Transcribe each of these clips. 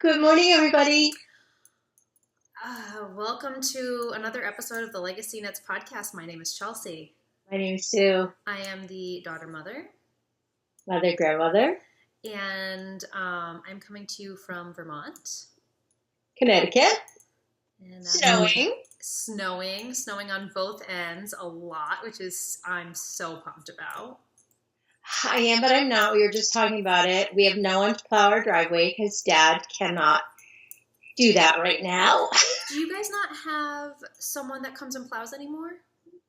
Good morning, everybody. Welcome to another episode of the LegacyKnitz podcast. My name is Chelsea. My name is Sue. I am the daughter mother. Mother, grandmother. And I'm coming to you from Vermont. Connecticut. And, snowing on both ends a lot, which is I'm so pumped about. I am, but I'm not. We were just talking about it. We have no one to plow our driveway because Dad cannot do that right now. Do you guys not have someone that comes and plows anymore?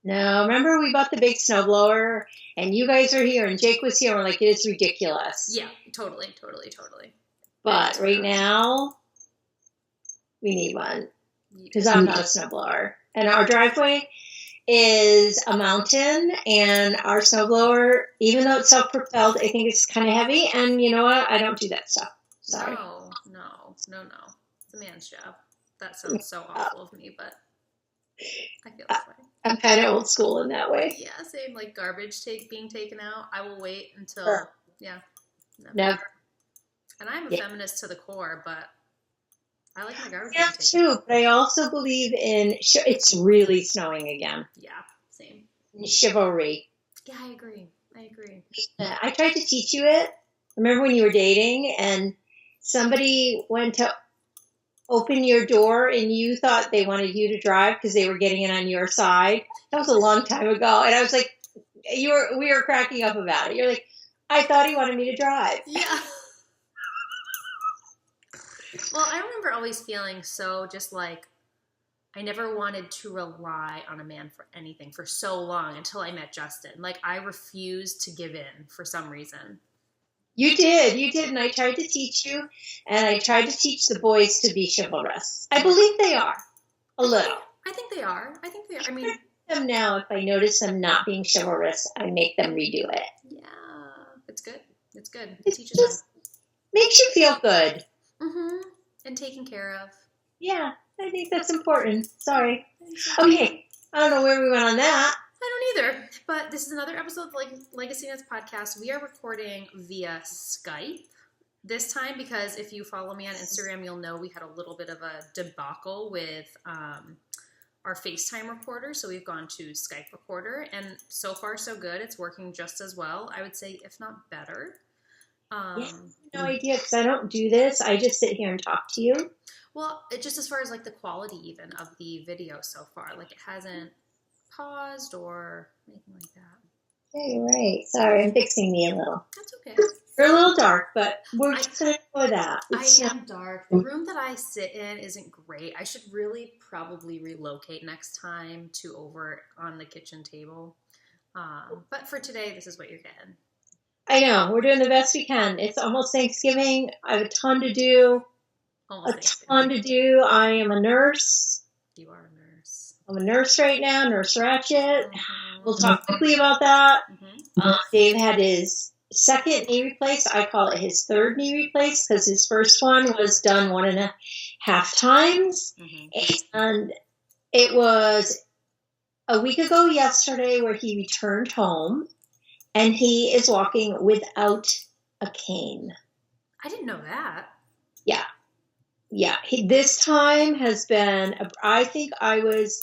No. Remember we bought the big snowblower and you guys were here and Jake was here and we're like, it is ridiculous. Yeah, totally. But right now, we need one because I'm not a snowblower. And our driveway is a mountain, and our snowblower, even though it's self-propelled, I think it's kind of heavy, and you know what? I don't do that stuff. Sorry. No. It's a man's job. That sounds so awful of me, but I feel this way. I'm kind of old school in that way. Yeah, same, like garbage being taken out. I will wait until, Never. And I'm a feminist to the core, but I like my garbage. Yeah, too. But I also believe in it's really snowing again. Yeah, same. Chivalry. Yeah, I agree. I tried to teach you it. Remember when you were dating and somebody went to open your door and you thought they wanted you to drive because they were getting in on your side? That was a long time ago. And I was like, we were cracking up about it. You're like, I thought he wanted me to drive. Yeah. Well, I remember always feeling so just like I never wanted to rely on a man for anything for so long until I met Justin. Like I refused to give in for some reason. You did, and I tried to teach you, and I tried to teach the boys to be chivalrous. I believe they are, a little. I think they are. I mean, them now, if I notice them not being chivalrous, I make them redo it. Yeah, it's good. It teaches them. Makes you feel good. Mm-hmm. And taken care of. Yeah, I think that's important. Sorry. Okay, I don't know where we went on that. I don't either. But this is another episode of LegacyKnitz podcast. We are recording via Skype this time because if you follow me on Instagram, you'll know we had a little bit of a debacle with our FaceTime recorder. So we've gone to Skype recorder, and so far so good. It's working just as well. I would say, if not better. No idea because I don't do this. I just sit here and talk to you. Well, just as far as like the quality even of the video so far, like it hasn't paused or anything like that. Yeah, you're right. Sorry, I'm fixing me a little. That's okay. You're a little dark, but we're just going to enjoy that. I am dark. The room that I sit in isn't great. I should really probably relocate next time to over on the kitchen table. But for today, this is what you're getting. I know. We're doing the best we can. It's almost Thanksgiving. I have a ton to do. I am a nurse. You are a nurse. I'm a nurse right now, Nurse Ratchet. Mm-hmm. We'll talk quickly about that. Mm-hmm. Dave had his second knee replaced. I call it his third knee replaced because his first one was done 1.5 times. Mm-hmm. And it was a week ago yesterday where he returned home. And he is walking without a cane. I didn't know that. Yeah. This time has been, I think I was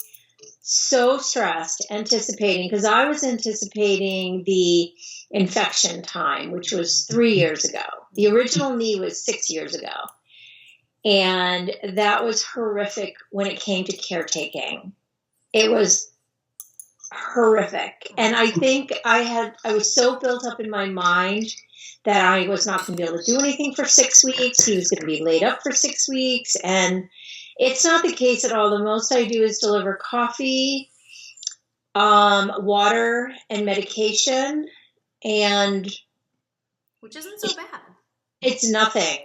so stressed anticipating, because I was anticipating the infection time, which was 3 years ago. The original knee was 6 years ago. And that was horrific when it came to caretaking. It was horrific. And I think I was so built up in my mind that I was not going to be able to do anything for 6 weeks. He was going to be laid up for 6 weeks. And it's not the case at all. The most I do is deliver coffee, water, and medication. And which isn't so bad. It's nothing.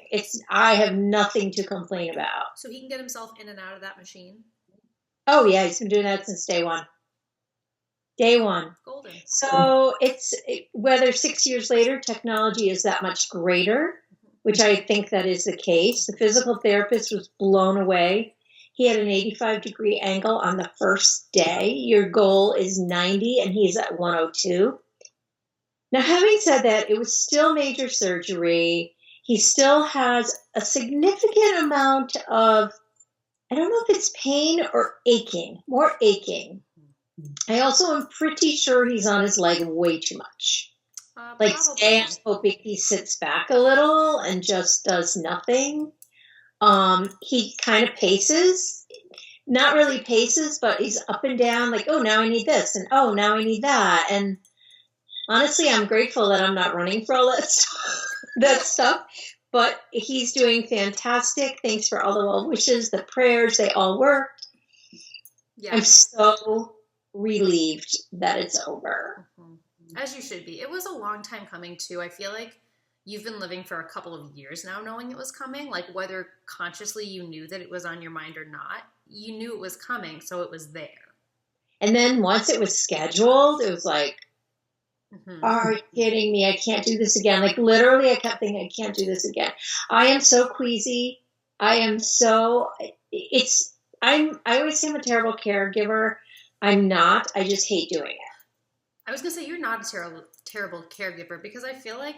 I have nothing to complain about. So he can get himself in and out of that machine? Oh, yeah. He's been doing that since day one. Golden. So whether 6 years later, technology is that much greater, which I think that is the case. The physical therapist was blown away. He had an 85-degree angle on the first day. Your goal is 90, and he's at 102. Now, having said that, it was still major surgery. he still has a significant amount of, I don't know if it's pain or aching, more aching. I also am pretty sure he's on his leg way too much. Like today, I'm hoping he sits back a little and just does nothing. He kind of paces, not really paces, but he's up and down like, oh, now I need this, and oh, now I need that. And honestly, I'm grateful that I'm not running for all that stuff. But he's doing fantastic. Thanks for all the well wishes, the prayers, they all worked. Yeah. I'm so relieved that it's over. As you should be. It was a long time coming, too. I feel like you've been living for a couple of years now knowing it was coming. Like, whether consciously you knew that it was on your mind or not, you knew it was coming, so it was there. And then once it was scheduled, it was like, are you kidding me? I can't do this again. Like, literally, I kept thinking, I can't do this again. I am so queasy. I always say I'm a terrible caregiver. I'm not. I just hate doing it. I was going to say, you're not a terrible caregiver, because I feel like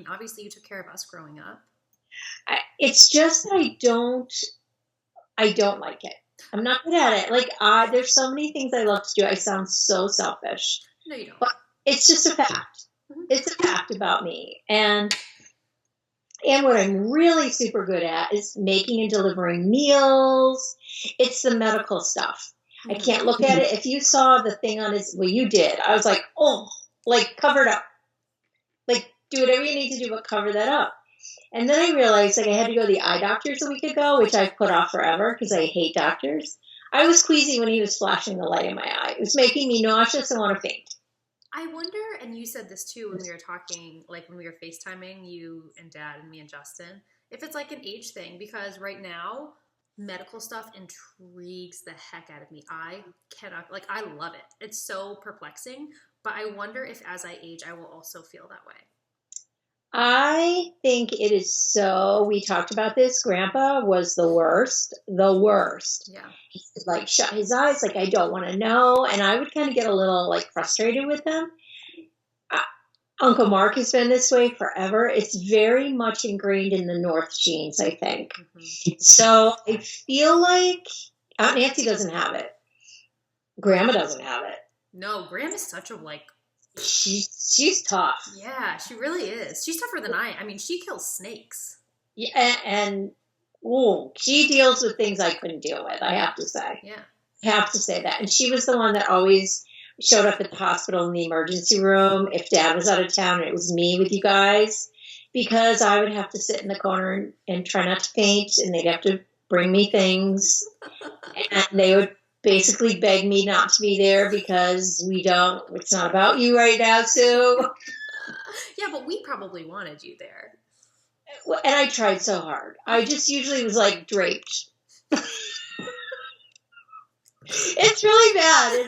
obviously you took care of us growing up. It's just that I don't like it. I'm not good at it. Like, there's so many things I love to do. I sound so selfish. No, you don't. But it's just a fact. It's a fact about me. And what I'm really super good at is making and delivering meals. It's the medical stuff. I can't look at it. If you saw the thing on his, well, you did. I was like, oh, like, cover it up. Like, do whatever you need to do, but cover that up. And then I realized, like, I had to go to the eye doctors a week ago, which I've put off forever because I hate doctors. I was queasy when he was flashing the light in my eye. It was making me nauseous and want to faint. I wonder, and you said this too when we were talking, like when we were FaceTiming, you and Dad and me and Justin, if it's like an age thing, because right now, medical stuff intrigues the heck out of me. I cannot, like, I love it. It's so perplexing, but I wonder if as I age, I will also feel that way. I think it is so, we talked about this, Grandpa was the worst. Yeah. He would like shut his eyes, like, I don't want to know. And I would kind of get a little like frustrated with him. Uncle Mark has been this way forever. It's very much ingrained in the North genes, I think. So I feel like Aunt Nancy doesn't have it. Grandma doesn't have it. No, Grandma's such a like, she's tough. Yeah, she really is. She's tougher than I mean, she kills snakes. Yeah, and she deals with things I couldn't deal with, I have to say. Yeah. I have to say that. And she was the one that always showed up at the hospital in the emergency room if Dad was out of town and it was me with you guys, because I would have to sit in the corner and try not to faint, and they'd have to bring me things. And they would basically beg me not to be there because it's not about you right now, Sue. Yeah, but we probably wanted you there. And I tried so hard. I just usually was like draped. It's really bad.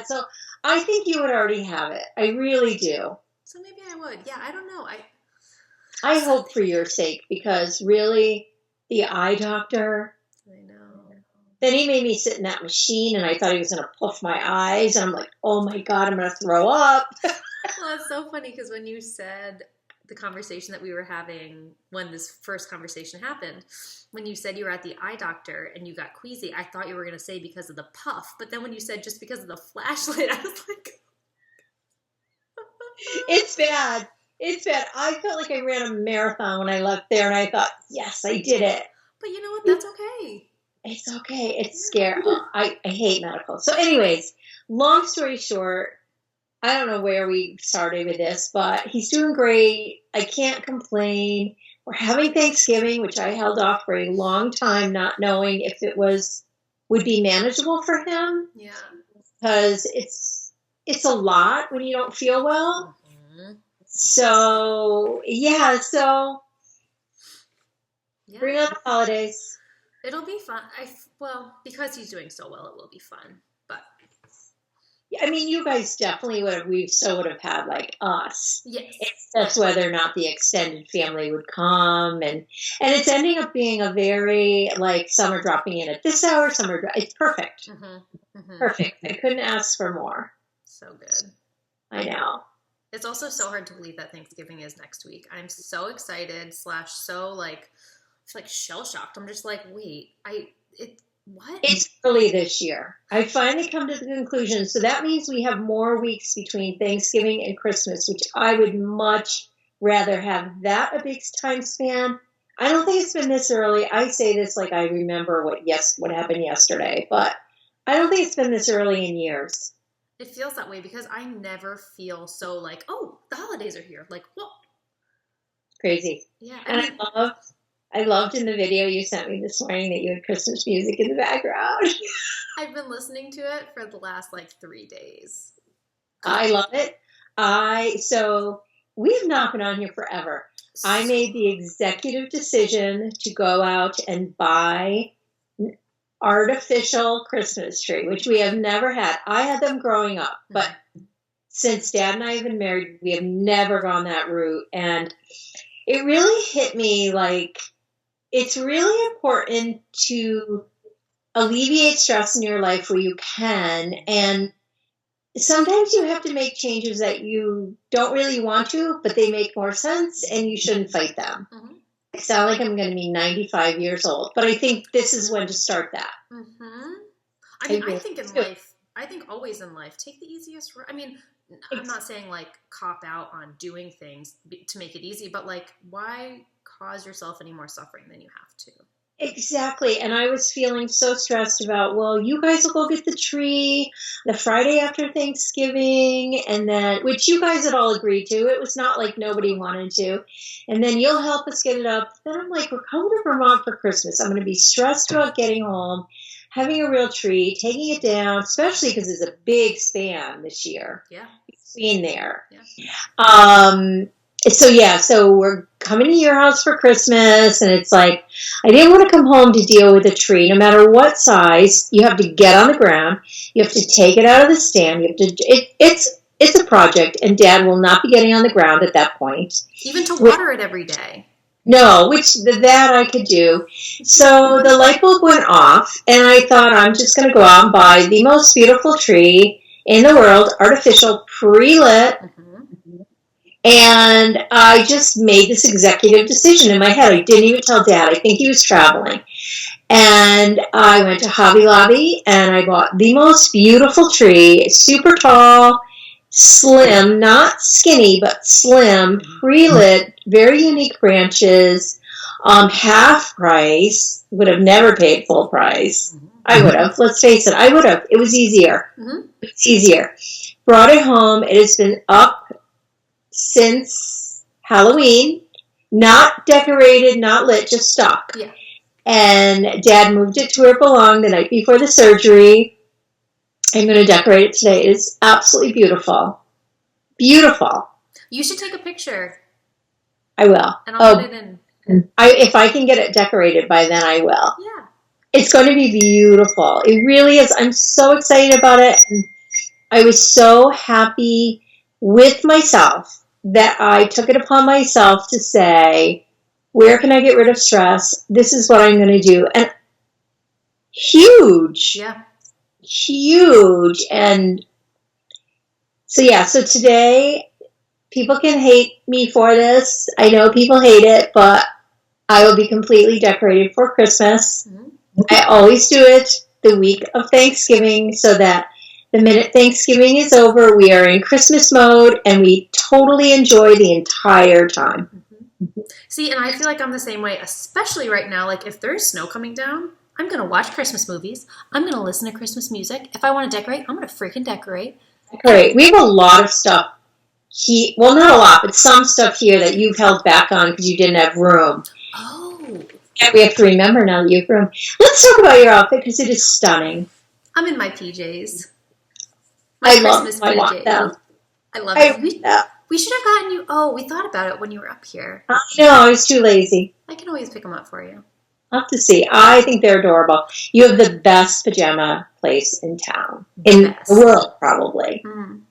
So I think you would already have it. I really do. So maybe I would. Yeah, I don't know. I hope for your sake, because really, the eye doctor. I know. Then he made me sit in that machine, and I thought he was going to puff my eyes. And I'm like, oh my God, I'm going to throw up. Well, it's so funny because when you said the conversation that we were having when this first conversation happened, when you said you were at the eye doctor and you got queasy, I thought you were going to say because of the puff. But then when you said just because of the flashlight, I was like... It's bad. I felt like I ran a marathon when I left there, and I thought, yes, I did it. But you know what? That's okay. It's okay. It's scary. I hate medical. So anyways, long story short, I don't know where we started with this, but he's doing great. I can't complain. We're having Thanksgiving, which I held off for a long time, not knowing if it would be manageable for him. Yeah. Because it's a lot when you don't feel well. Mm-hmm. So bring on the holidays. It'll be fun. Because he's doing so well, it will be fun. But I mean, you guys definitely would have had like us. Yes. It's just whether or not the extended family would come, and it's ending up being a very like some are dropping in at this hour, it's perfect. Mm-hmm. Mm-hmm. Perfect. I couldn't ask for more. So good. I know. It's also so hard to believe that Thanksgiving is next week. I'm so excited / so like shell shocked. I'm just like, wait, what? It's early this year. I finally come to the conclusion. So that means we have more weeks between Thanksgiving and Christmas, which I would much rather have that a big time span. I don't think it's been this early. I say this like I remember what happened yesterday, but I don't think it's been this early in years. It feels that way because I never feel so like, oh, the holidays are here. Like, whoa. Crazy. Yeah. And I loved in the video you sent me this morning that you had Christmas music in the background. I've been listening to it for the last 3 days. I love it. So we have not been on here forever. I made the executive decision to go out and buy an artificial Christmas tree, which we have never had. I had them growing up, but since Dad and I have been married, we have never gone that route. And it really hit me like it's really important to alleviate stress in your life where you can. And sometimes you have to make changes that you don't really want to, but they make more sense and you shouldn't fight them. Mm-hmm. I sound like I'm going to be 95 years old, but I think this is when to start that. Mm-hmm. I think in life, I think always in life, take the easiest route. I mean, I'm not saying cop out on doing things to make it easy, but why cause yourself any more suffering than you have to? Exactly. And I was feeling so stressed about, well, you guys will go get the tree the Friday after Thanksgiving, and then, which you guys had all agreed to. It was not like nobody wanted to. And then you'll help us get it up. Then I'm like, we're coming to Vermont for Christmas. I'm going to be stressed about getting home, having a real tree, taking it down, especially because it's a big span this year. Yeah. Between there. Yeah. So we're coming to your house for Christmas, and it's like, I didn't want to come home to deal with a tree. No matter what size, you have to get on the ground. You have to take it out of the stand. You have to. It's a project, and Dad will not be getting on the ground at that point. Even to water it every day. No, that I could do. So the light bulb went off, and I thought I'm just going to go out and buy the most beautiful tree in the world, artificial, pre-lit. Mm-hmm. And I just made this executive decision in my head. I didn't even tell Dad. I think he was traveling. And I went to Hobby Lobby, and I bought the most beautiful tree, super tall, slim, not skinny, but slim, pre-lit, very unique branches, half price. Would have never paid full price. I would have. Let's face it, I would have. It was easier. Mm-hmm. It's easier. Brought it home. It has been up since Halloween, not decorated, not lit, just stuck. Yeah. And Dad moved it to where it belonged the night before the surgery. I'm going to decorate it today. It is absolutely beautiful. Beautiful. You should take a picture. I will. And I'll put it in. If I can get it decorated by then, I will. Yeah. It's going to be beautiful. It really is. I'm so excited about it. And I was so happy with myself that I took it upon myself to say, where can I get rid of stress? This is what I'm going to do. And huge. Yeah. Huge. And so today, people can hate me for this. I know people hate it, but I will be completely decorated for Christmas. Mm-hmm. I always do it the week of Thanksgiving so that the minute Thanksgiving is over, we are in Christmas mode, and we totally enjoy the entire time. Mm-hmm. See, and I feel like I'm the same way, especially right now. Like, if there's snow coming down, I'm going to watch Christmas movies. I'm going to listen to Christmas music. If I want to decorate, I'm going to freaking decorate. Great. We have a lot of stuff. Well, not a lot, but some stuff here that you've held back on because you didn't have room. Oh. And we have to remember now that you have room. Let's talk about your outfit because it is stunning. I'm in my PJs. I love them. I want them. I love it. We should have gotten you. Oh, we thought about it when you were up here. No, I was too lazy. I can always pick them up for you. I'll have to see. I think they're adorable. You have the best pajama place in town. In the world, probably. Mm.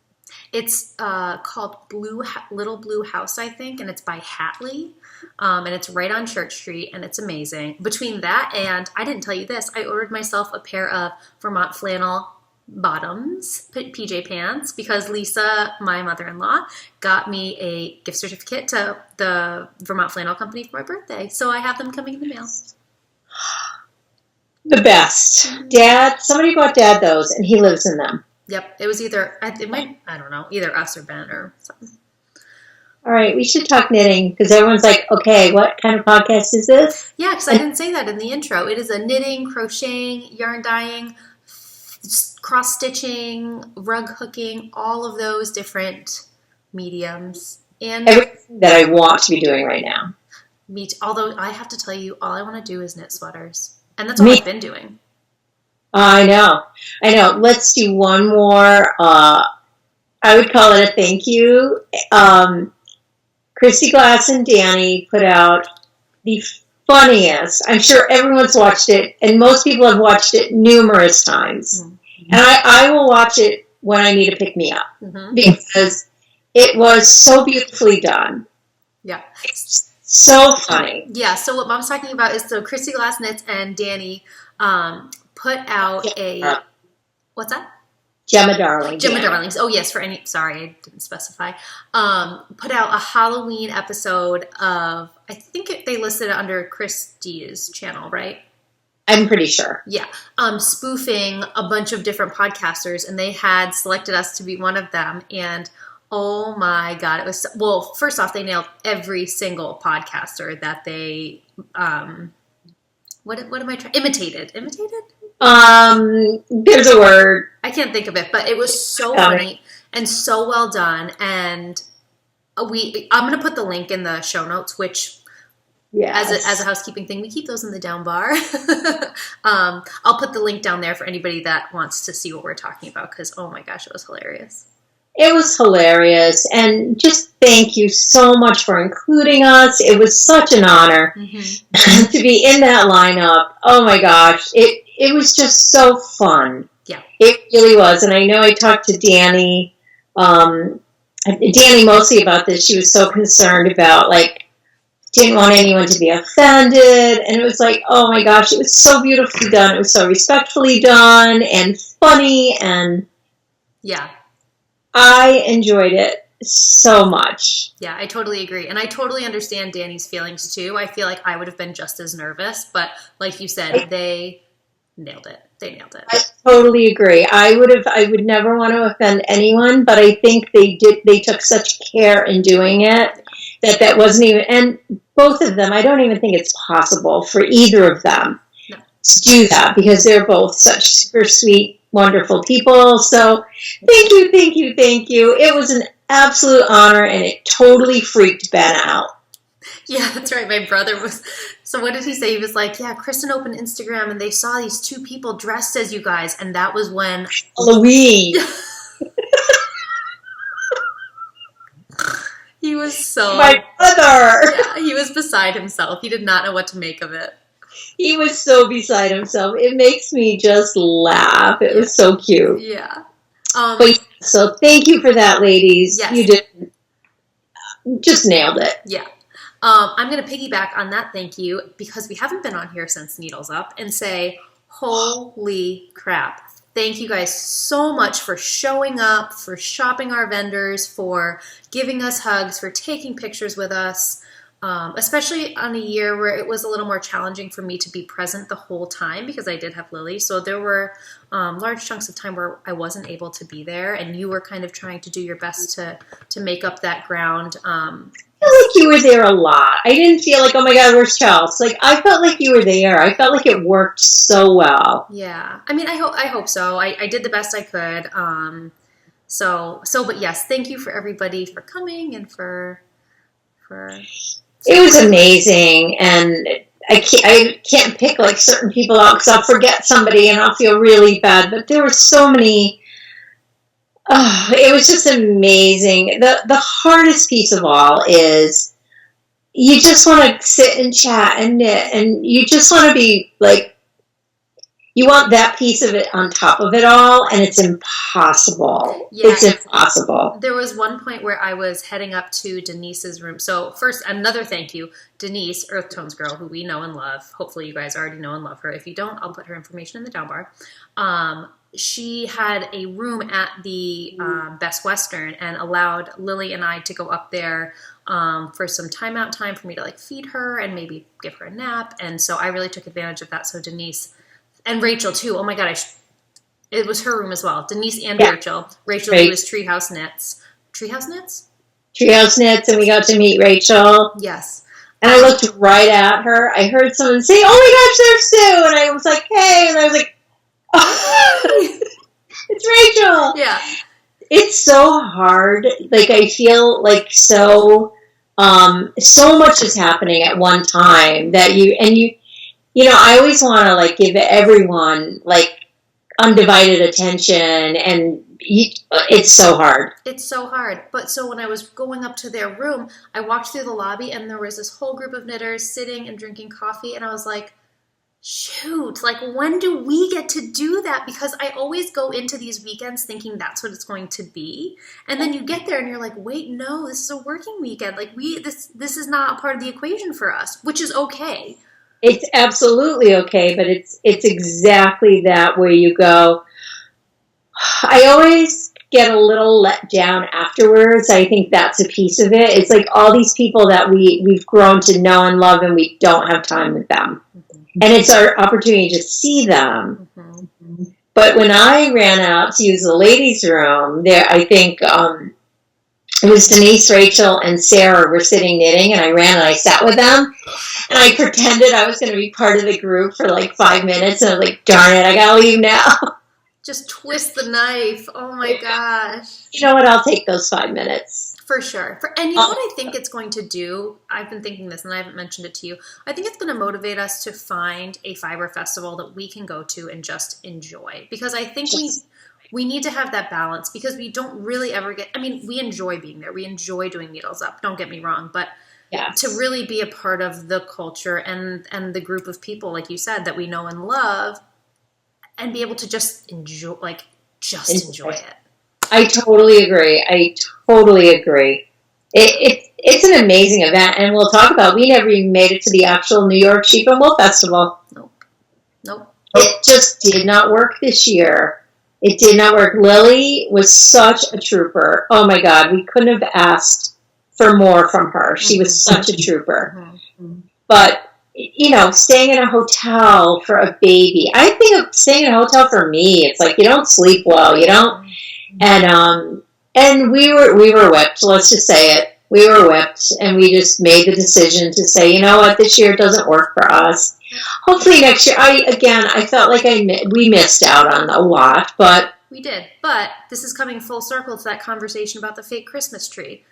It's called Little Blue House, I think, and it's by Hatley. And it's right on Church Street, and it's amazing. Between that and, I didn't tell you this, I ordered myself a pair of Vermont flannel bottoms, PJ pants, because Lisa, my mother-in-law, got me a gift certificate to the Vermont Flannel Company for my birthday. So I have them coming in the mail. The best. Dad, somebody bought Dad those, and he lives in them. Yep. It was either, I don't know, either us or Ben or something. All right, we should talk knitting, because everyone's like, okay, what kind of podcast is this? Yeah, because I didn't say that in the intro. It is a knitting, crocheting, yarn dyeing, cross-stitching, rug hooking, all of those different mediums. And everything that I want to be doing right now. Although I have to tell you, all I want to do is knit sweaters. And that's all I've been doing. I know. Let's do one more. I would call it a thank you. Kristy Glass and Danny put out the funniest. I'm sure everyone's watched it, and most people have watched it numerous times. Mm-hmm. And I will watch it when I need to pick me up, because it was so beautifully done. Yeah. It's so funny. Yeah, so what Mom's talking about is, so Kristy Glass Knits and Danny put out what's that? Gemma Darling. Gemma Darlings. Oh, yes, sorry, I didn't specify. Put out a Halloween episode of, I think they listed it under Kristy's channel, right? I'm pretty sure. Yeah. Spoofing a bunch of different podcasters, and they had selected us to be one of them. And oh my God, it was, well, first off, they nailed every single podcaster that they, what am I trying? Imitated? There's a word. I can't think of it, but it was so funny and so well done. And I'm going to put the link in the show notes, which, as a housekeeping thing, we keep those in the down bar. I'll put the link down there for anybody that wants to see what we're talking about, because, oh my gosh, it was hilarious. It was hilarious, and just thank you so much for including us. It was such an honor to be in that lineup. Oh my gosh, it was just so fun. Yeah, it really was. And I know I talked to Danny mostly about this. She was so concerned about, like, didn't want anyone to be offended, and it was like, oh my gosh, it was so beautifully done. It was so respectfully done and funny, and yeah. I enjoyed it so much. Yeah, I totally agree. And I totally understand Danny's feelings too. I feel like I would have been just as nervous, but like you said, they nailed it. I totally agree. I would never want to offend anyone, but I think they took such care in doing it that wasn't even, and both of them, I don't even think it's possible for either of them to do that, because they're both such super sweet, wonderful people. So thank you. It was an absolute honor, and it totally freaked Ben out. Yeah, that's right. My brother was, so what did he say? He was like, yeah, Kristen opened Instagram and they saw these two people dressed as you guys, and that was when Halloween. He was so, my brother. Yeah, he was beside himself. He did not know what to make of it. He was so beside himself. It makes me just laugh. It was so cute. Yeah. So thank you for that, ladies. Yes. You did just nailed it. Yeah. I'm going to piggyback on that thank you, because we haven't been on here since Needles Up, and say, holy crap. Thank you guys so much for showing up, for shopping our vendors, for giving us hugs, for taking pictures with us. Especially on a year where it was a little more challenging for me to be present the whole time, because I did have Lily. So there were large chunks of time where I wasn't able to be there, and you were kind of trying to do your best to make up that ground. I feel like you were there a lot. I didn't feel like, oh my God, where's Chelsea? Like, I felt like you were there. I felt like it worked so well. Yeah. I mean, I hope so. I did the best I could. But yes, thank you for everybody for coming and for It was amazing, and I can't pick like certain people out because I'll forget somebody and I'll feel really bad. But there were so many. Oh, it was just amazing. The hardest piece of all is you just want to sit and chat and knit, and you just want to be like, you want that piece of it on top of it all, and it's impossible. Yeah, it's impossible. There was one point where I was heading up to Denise's room. So first, another thank you, Denise, Earth Tones girl, who we know and love. Hopefully you guys already know and love her. If you don't, I'll put her information in the down bar. She had a room at the Best Western and allowed Lily and I to go up there for some timeout time for me to like feed her and maybe give her a nap. And so I really took advantage of that. So Denise and Rachel too. Oh my God, it was her room as well. Denise and Rachel. Rachel who was Treehouse Knits. Treehouse Knits? Treehouse Knits, and we got to meet Rachel. Yes. And I looked right at her. I heard someone say, "Oh my gosh, there's Sue!" And I was like, "Hey!" And I was like, "Oh, it's Rachel." Yeah. It's so hard. Like I feel like so much is happening at one time that I always want to like give everyone like undivided attention, and it's so hard. It's so hard. But so when I was going up to their room, I walked through the lobby and there was this whole group of knitters sitting and drinking coffee, and I was like, shoot, like when do we get to do that? Because I always go into these weekends thinking that's what it's going to be. And then you get there and you're like, wait, no, this is a working weekend. Like this is not a part of the equation for us, which is okay. It's absolutely okay, but it's exactly that where you go, I always get a little let down afterwards. I think that's a piece of it. It's like all these people that we've grown to know and love, and we don't have time with them. And it's our opportunity to see them. Mm-hmm. But when I ran out to use the ladies' room, there, I think it was Denise, Rachel, and Sarah were sitting knitting, and I ran and I sat with them, and I pretended I was going to be part of the group for like 5 minutes, and I was like, darn it, I got to leave now. Just twist the knife. Oh my gosh. You know what? I'll take those 5 minutes. For sure. And you know what I think it's going to do? I've been thinking this and I haven't mentioned it to you. I think it's going to motivate us to find a fiber festival that we can go to and just enjoy. Because I think we need to have that balance, because we don't really ever get, I mean, we enjoy being there. We enjoy doing Needles Up. Don't get me wrong. But to really be a part of the culture and the group of people, like you said, that we know and love, and be able to just enjoy, enjoy it. I totally agree. It's an amazing event, and we'll talk about, we never even made it to the actual New York Sheep and Wool Festival. Nope. It just did not work this year. It did not work. Lily was such a trooper. Oh my God, we couldn't have asked for more from her. She was such a trooper. Mm-hmm. But staying in a hotel for a baby. I think of staying in a hotel for me. It's like you don't sleep well. You don't. And we were whipped. Let's just say it. We were whipped, and we just made the decision to say, you know what, this year doesn't work for us. Hopefully next year. I felt like we missed out on a lot, but we did. But this is coming full circle to that conversation about the fake Christmas tree.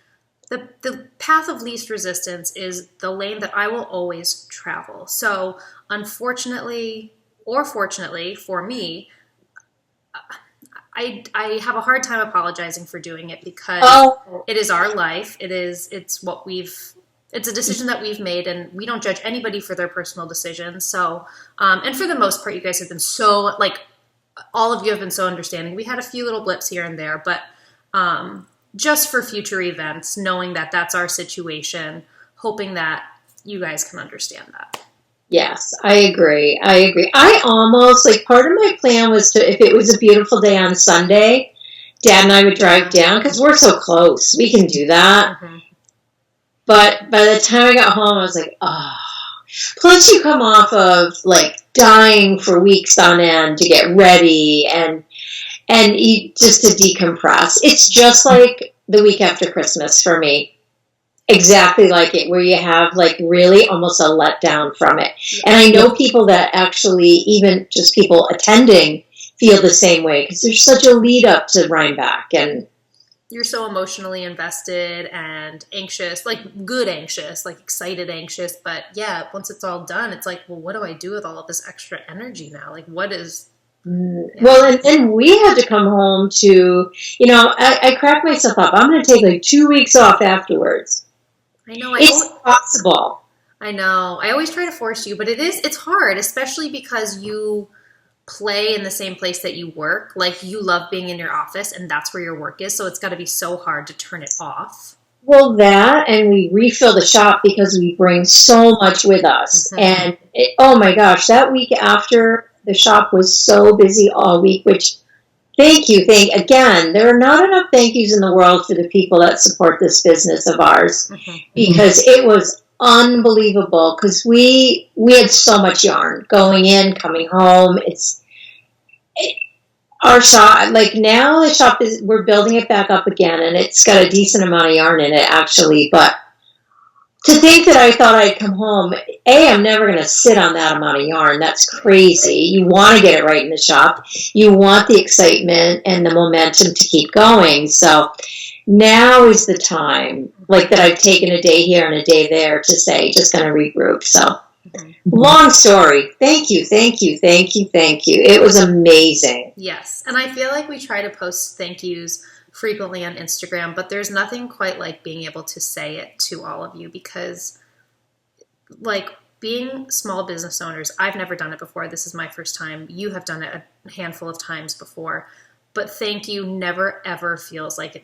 The path of least resistance is the lane that I will always travel. So unfortunately, or fortunately for me, I have a hard time apologizing for doing it, because it is our life. It's a decision that we've made, and we don't judge anybody for their personal decisions. So, and for the most part, you guys have been so, all of you have been so understanding. We had a few little blips here and there, but just for future events, knowing that that's our situation, hoping that you guys can understand that. Yes, I agree. I almost, part of my plan was to, if it was a beautiful day on Sunday, Dad and I would drive down, because we're so close. We can do that. Mm-hmm. But by the time I got home, I was like, oh. Plus you come off of, dying for weeks on end to get ready and eat just to decompress. It's just like the week after Christmas for me. Exactly like it, where you have really almost a letdown from it. And I know people that actually, even just people attending, feel the same way, because there's such a lead up to Rhinebeck, and you're so emotionally invested and anxious, good anxious, excited anxious. But yeah, once it's all done, it's well, what do I do with all of this extra energy now? What is... Well, and we had to come home to, I cracked myself up. I'm going to take 2 weeks off afterwards. I know. It's possible. I know. I always try to force you, but it's hard, especially because you play in the same place that you work. Like, you love being in your office, and that's where your work is, so it's got to be so hard to turn it off. Well, that, and we refill the shop because we bring so much with us. And oh my gosh, that week after, the shop was so busy all week, which again, there are not enough thank yous in the world for the people that support this business of ours, because it was unbelievable, because we had so much yarn going in, coming home. Our shop, like, now the shop we're building it back up again, and it's got a decent amount of yarn in it, actually. But to think that I thought I'd come home, I'm never going to sit on that amount of yarn. That's crazy. You want to get it right in the shop. You want the excitement and the momentum to keep going. So now is the time, like, that I've taken a day here and a day there to say, just going to regroup. So long story. Thank you. It was amazing. Yes. And I feel like we try to post thank yous frequently on Instagram, but there's nothing quite like being able to say it to all of you, because, like, being small business owners, I've never done it before. This is my first time. You have done it a handful of times before, but thank you never ever feels like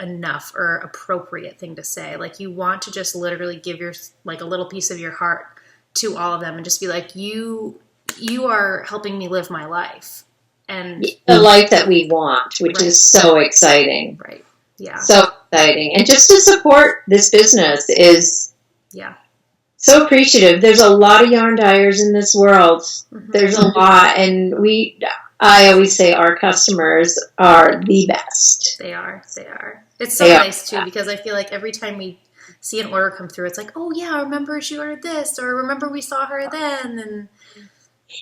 enough or appropriate thing to say. Like, you want to just literally give a little piece of your heart to all of them and just be like, you are helping me live my life. And the life that we want, which is so exciting. Right. Yeah. So exciting. And just to support this business is so appreciative. There's a lot of yarn dyers in this world. There's a lot. And I always say our customers are the best. They are. It's so nice, too, because I feel like every time we see an order come through, it's like, oh, yeah, remember she ordered this, or remember we saw her then, and...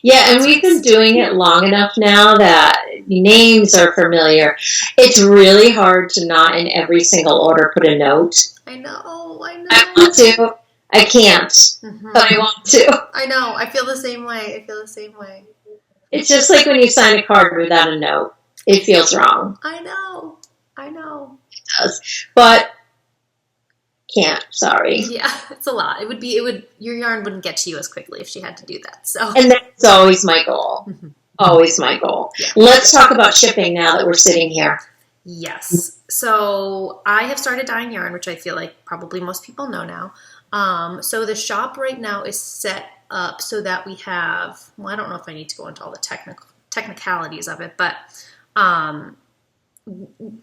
Yeah, and we've been doing it long enough now that names are familiar. It's really hard to not in every single order put a note. I know. I want to. I can't, but I want to. I know. I feel the same way. It's just like when you sign a card without a note. It feels wrong. I know. It does. But can't, sorry. Yeah, it's a lot. Your yarn wouldn't get to you as quickly if she had to do that. So, and that's always my goal. Always my goal. Yeah. Let's talk about shipping now that we're sitting here. Yes. So I have started dyeing yarn, which I feel like probably most people know now. So the shop right now is set up so that we have, well, I don't know if I need to go into all the technicalities of it, but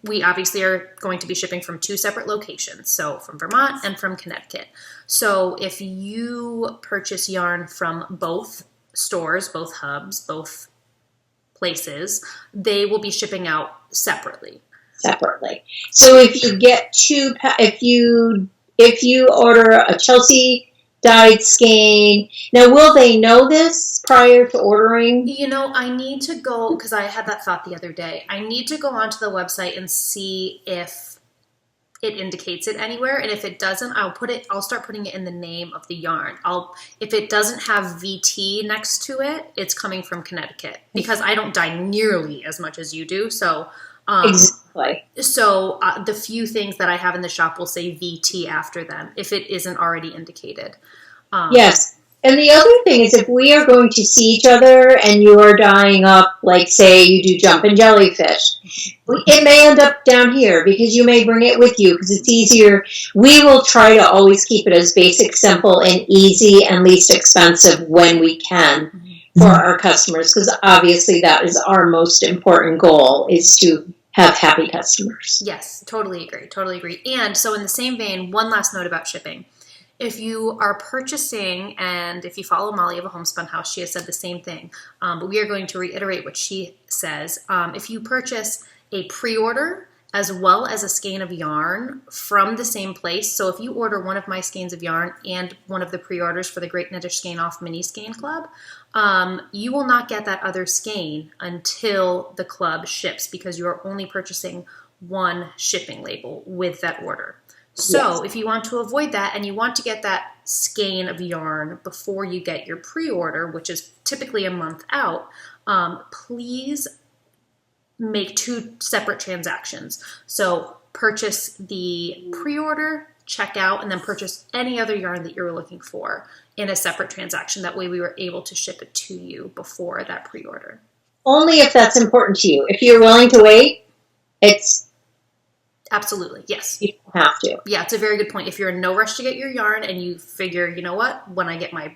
we obviously are going to be shipping from 2 separate locations, so from Vermont and from Connecticut. So if you purchase yarn from both stores, both hubs, both places, they will be shipping out separately. So if you get if you order a Chelsea dyed skein, now will they know this prior to ordering? I need to go, because I had that thought the other day. I need to go onto the website and see if it indicates it anywhere, and if it doesn't, I'll start putting it in the name of the yarn. If it doesn't have VT next to it, it's coming from Connecticut, because I don't dye nearly as much as you do. So exactly. So the few things that I have in the shop will say VT after them if it isn't already indicated. Yes. And the other thing is, if we are going to see each other and you are dyeing up, like, say you do jumping jellyfish, it may end up down here because you may bring it with you because it's easier. We will try to always keep it as basic, simple, and easy and least expensive when we can for our customers, because obviously that is our most important goal, is to have happy customers. Yes, totally agree. And so in the same vein, one last note about shipping. If you are purchasing, and if you follow Molly of a Homespun House, she has said the same thing, but we are going to reiterate what she says. If you purchase a pre-order as well as a skein of yarn from the same place, so if you order one of my skeins of yarn and one of the pre-orders for the Great Knittish Skein Off Mini Skein Club, you will not get that other skein until the club ships, because you are only purchasing one shipping label with that order. So if you want to avoid that and you want to get that skein of yarn before you get your pre-order, which is typically a month out, please make 2 separate transactions. So purchase the pre-order check out and then purchase any other yarn that you're looking for in a separate transaction. That way we were able to ship it to you before that pre-order. Only if that's important to you. If you're willing to wait, it's... Absolutely, yes. You don't have to. Yeah, it's a very good point. If you're in no rush to get your yarn and you figure, you know what, when I get my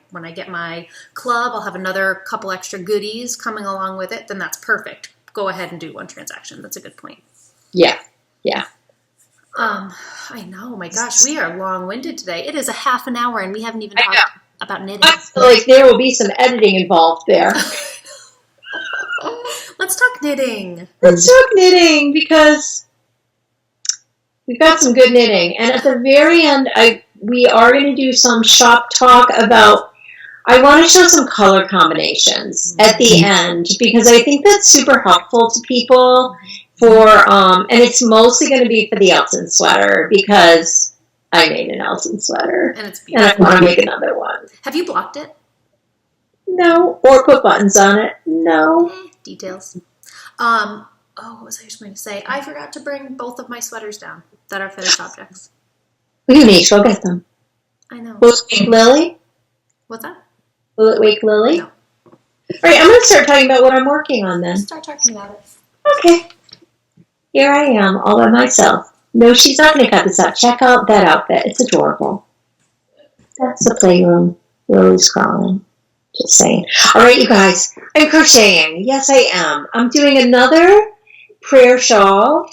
club, I'll have another couple extra goodies coming along with it, then that's perfect. Go ahead and do one transaction. That's a good point. Yeah. I know, my gosh, we are long-winded today. It is a half an hour and we haven't even talked about knitting. I feel like there will be some editing involved there. Let's talk knitting. Let's talk knitting because we've got some good knitting. And at the very end, we are going to do some shop talk about, I want to show some color combinations at the end because I think that's super helpful to people and it's mostly going to be for the Elton sweater because I made an Elton sweater. And it's beautiful. And I want to make another one. Have you blocked it? No. Or put buttons on it? No. Details. What was I just going to say? I forgot to bring both of my sweaters down that are finished objects. You need to go get them. I know. Will it wake Lily? What's that? Will it wake Lily? No. All right, I'm going to start talking about what I'm working on then. Start talking about it. Okay. Here I am, all by myself. No, she's not going to cut this out. Check out that outfit. It's adorable. That's the playroom. Lily's crawling. Just saying. All right, you guys. I'm crocheting. Yes, I am. I'm doing another prayer shawl.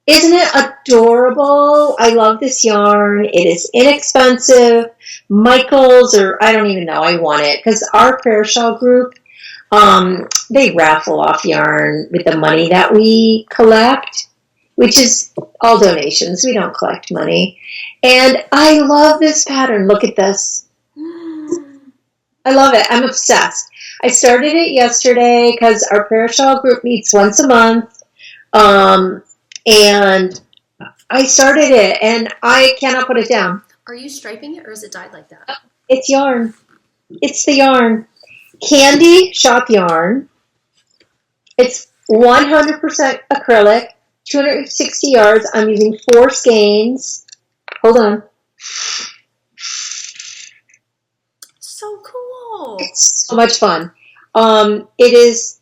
Isn't it adorable? I love this yarn. It is inexpensive. Michael's, or I don't even know. I want it because our prayer shawl group, they raffle off yarn with the money that we collect, which is all donations. We don't collect money. And I love this pattern. Look at this. I love it. I'm obsessed. I started it yesterday because our prayer shawl group meets once a month. And I started it, and I cannot put it down. Are you striping it, or is it dyed like that? It's yarn. It's the yarn. Candy shop yarn. It's 100% acrylic, 260 yards. I'm using 4 skeins. Hold on. So cool. It's so much fun. It is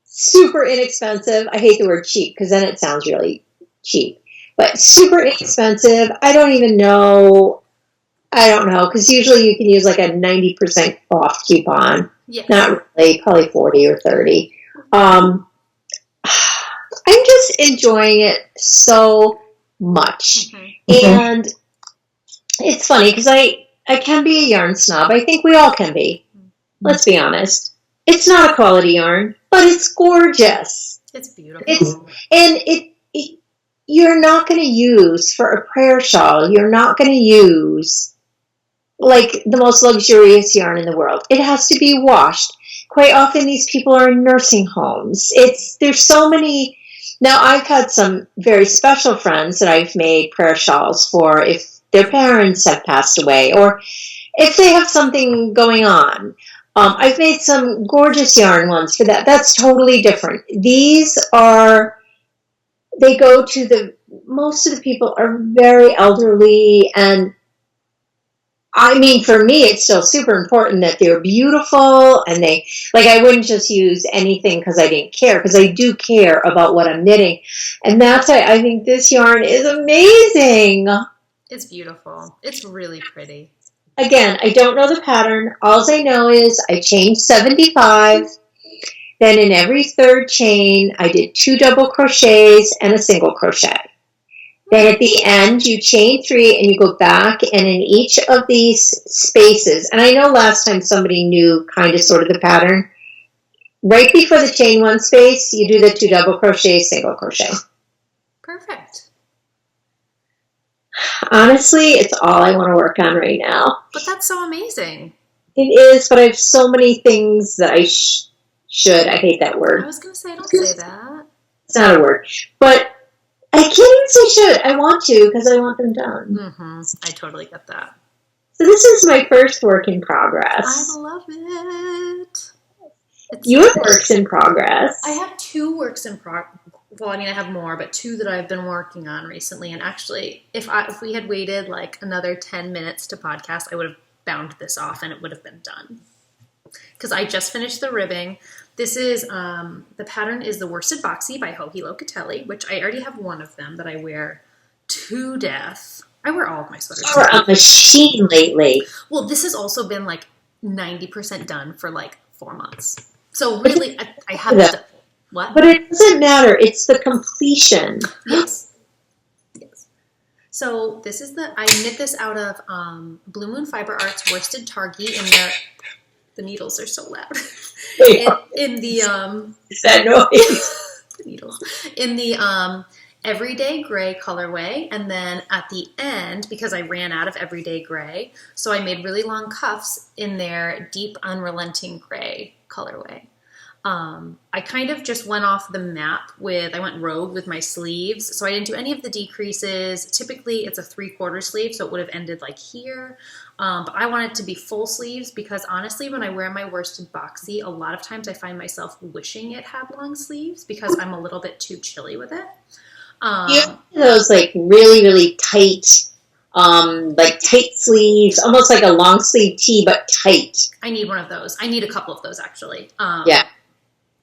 super inexpensive. I hate the word cheap because then it sounds really cheap. But super inexpensive. I don't know because usually you can use like a 90% off coupon. Yes. Not really, probably 40 or 30. I'm just enjoying it so much. Mm-hmm. And it's funny because I can be a yarn snob. I think we all can be. Let's be honest. It's not a quality yarn, but it's gorgeous. It's beautiful. You're not going to use for a prayer shawl. You're not going to use like the most luxurious yarn in the world. It has to be washed. Quite often these people are in nursing homes. There's so many. Now I've had some very special friends that I've made prayer shawls for if their parents have passed away or if they have something going on. I've made some gorgeous yarn ones for that. That's totally different. Most of the people are very elderly, and I mean, for me, it's still super important that they're beautiful, and I wouldn't just use anything because I didn't care, because I do care about what I'm knitting, and that's why I think this yarn is amazing. It's beautiful. It's really pretty. Again, I don't know the pattern. All I know is I chained 75. Then in every third chain, I did 2 double crochets and a single crochet. Then at the end, you chain 3 and you go back, and in each of these spaces, and I know last time somebody knew kind of sort of the pattern, right before the chain 1 space, you do the 2 double crochet, single crochet. Perfect. Honestly, it's all I want to work on right now. But that's so amazing. It is, but I have so many things that I should. I hate that word. I was going to say, don't say that. It's not a word. But I can't even say should. I want to because I want them done. Mm-hmm. I totally get that. So this is my first work in progress. I love it. You have works in progress. I have 2 works in well, I mean, I have more, but 2 that I've been working on recently. And actually, if we had waited like another 10 minutes to podcast, I would have bound this off and it would have been done. Because I just finished the ribbing. This is, the pattern is the Worsted Boxy by Locatelli, which I already have one of them that I wear to death. I wear all of my sweaters. You're a machine lately. Well, this has also been like 90% done for like 4 months. So really, I have done. What? But it doesn't matter. It's the completion. Yes. Yes. So this is I knit this out of Bluemoon Fiber Arts worsted Targhee, and the needles are so loud. in the is that noise? The needles in the everyday gray colorway, and then at the end, because I ran out of everyday gray, so I made really long cuffs in their deep unrelenting gray colorway. I kind of just went off the map I went rogue with my sleeves. So I didn't do any of the decreases. Typically it's a 3/4 sleeve, so it would have ended like here. But I want it to be full sleeves because honestly, when I wear my worsted boxy, a lot of times I find myself wishing it had long sleeves because I'm a little bit too chilly with it. Those like really, really tight, like tight sleeves, almost like a long sleeve tee, but tight. I need one of those. I need a couple of those actually. Yeah.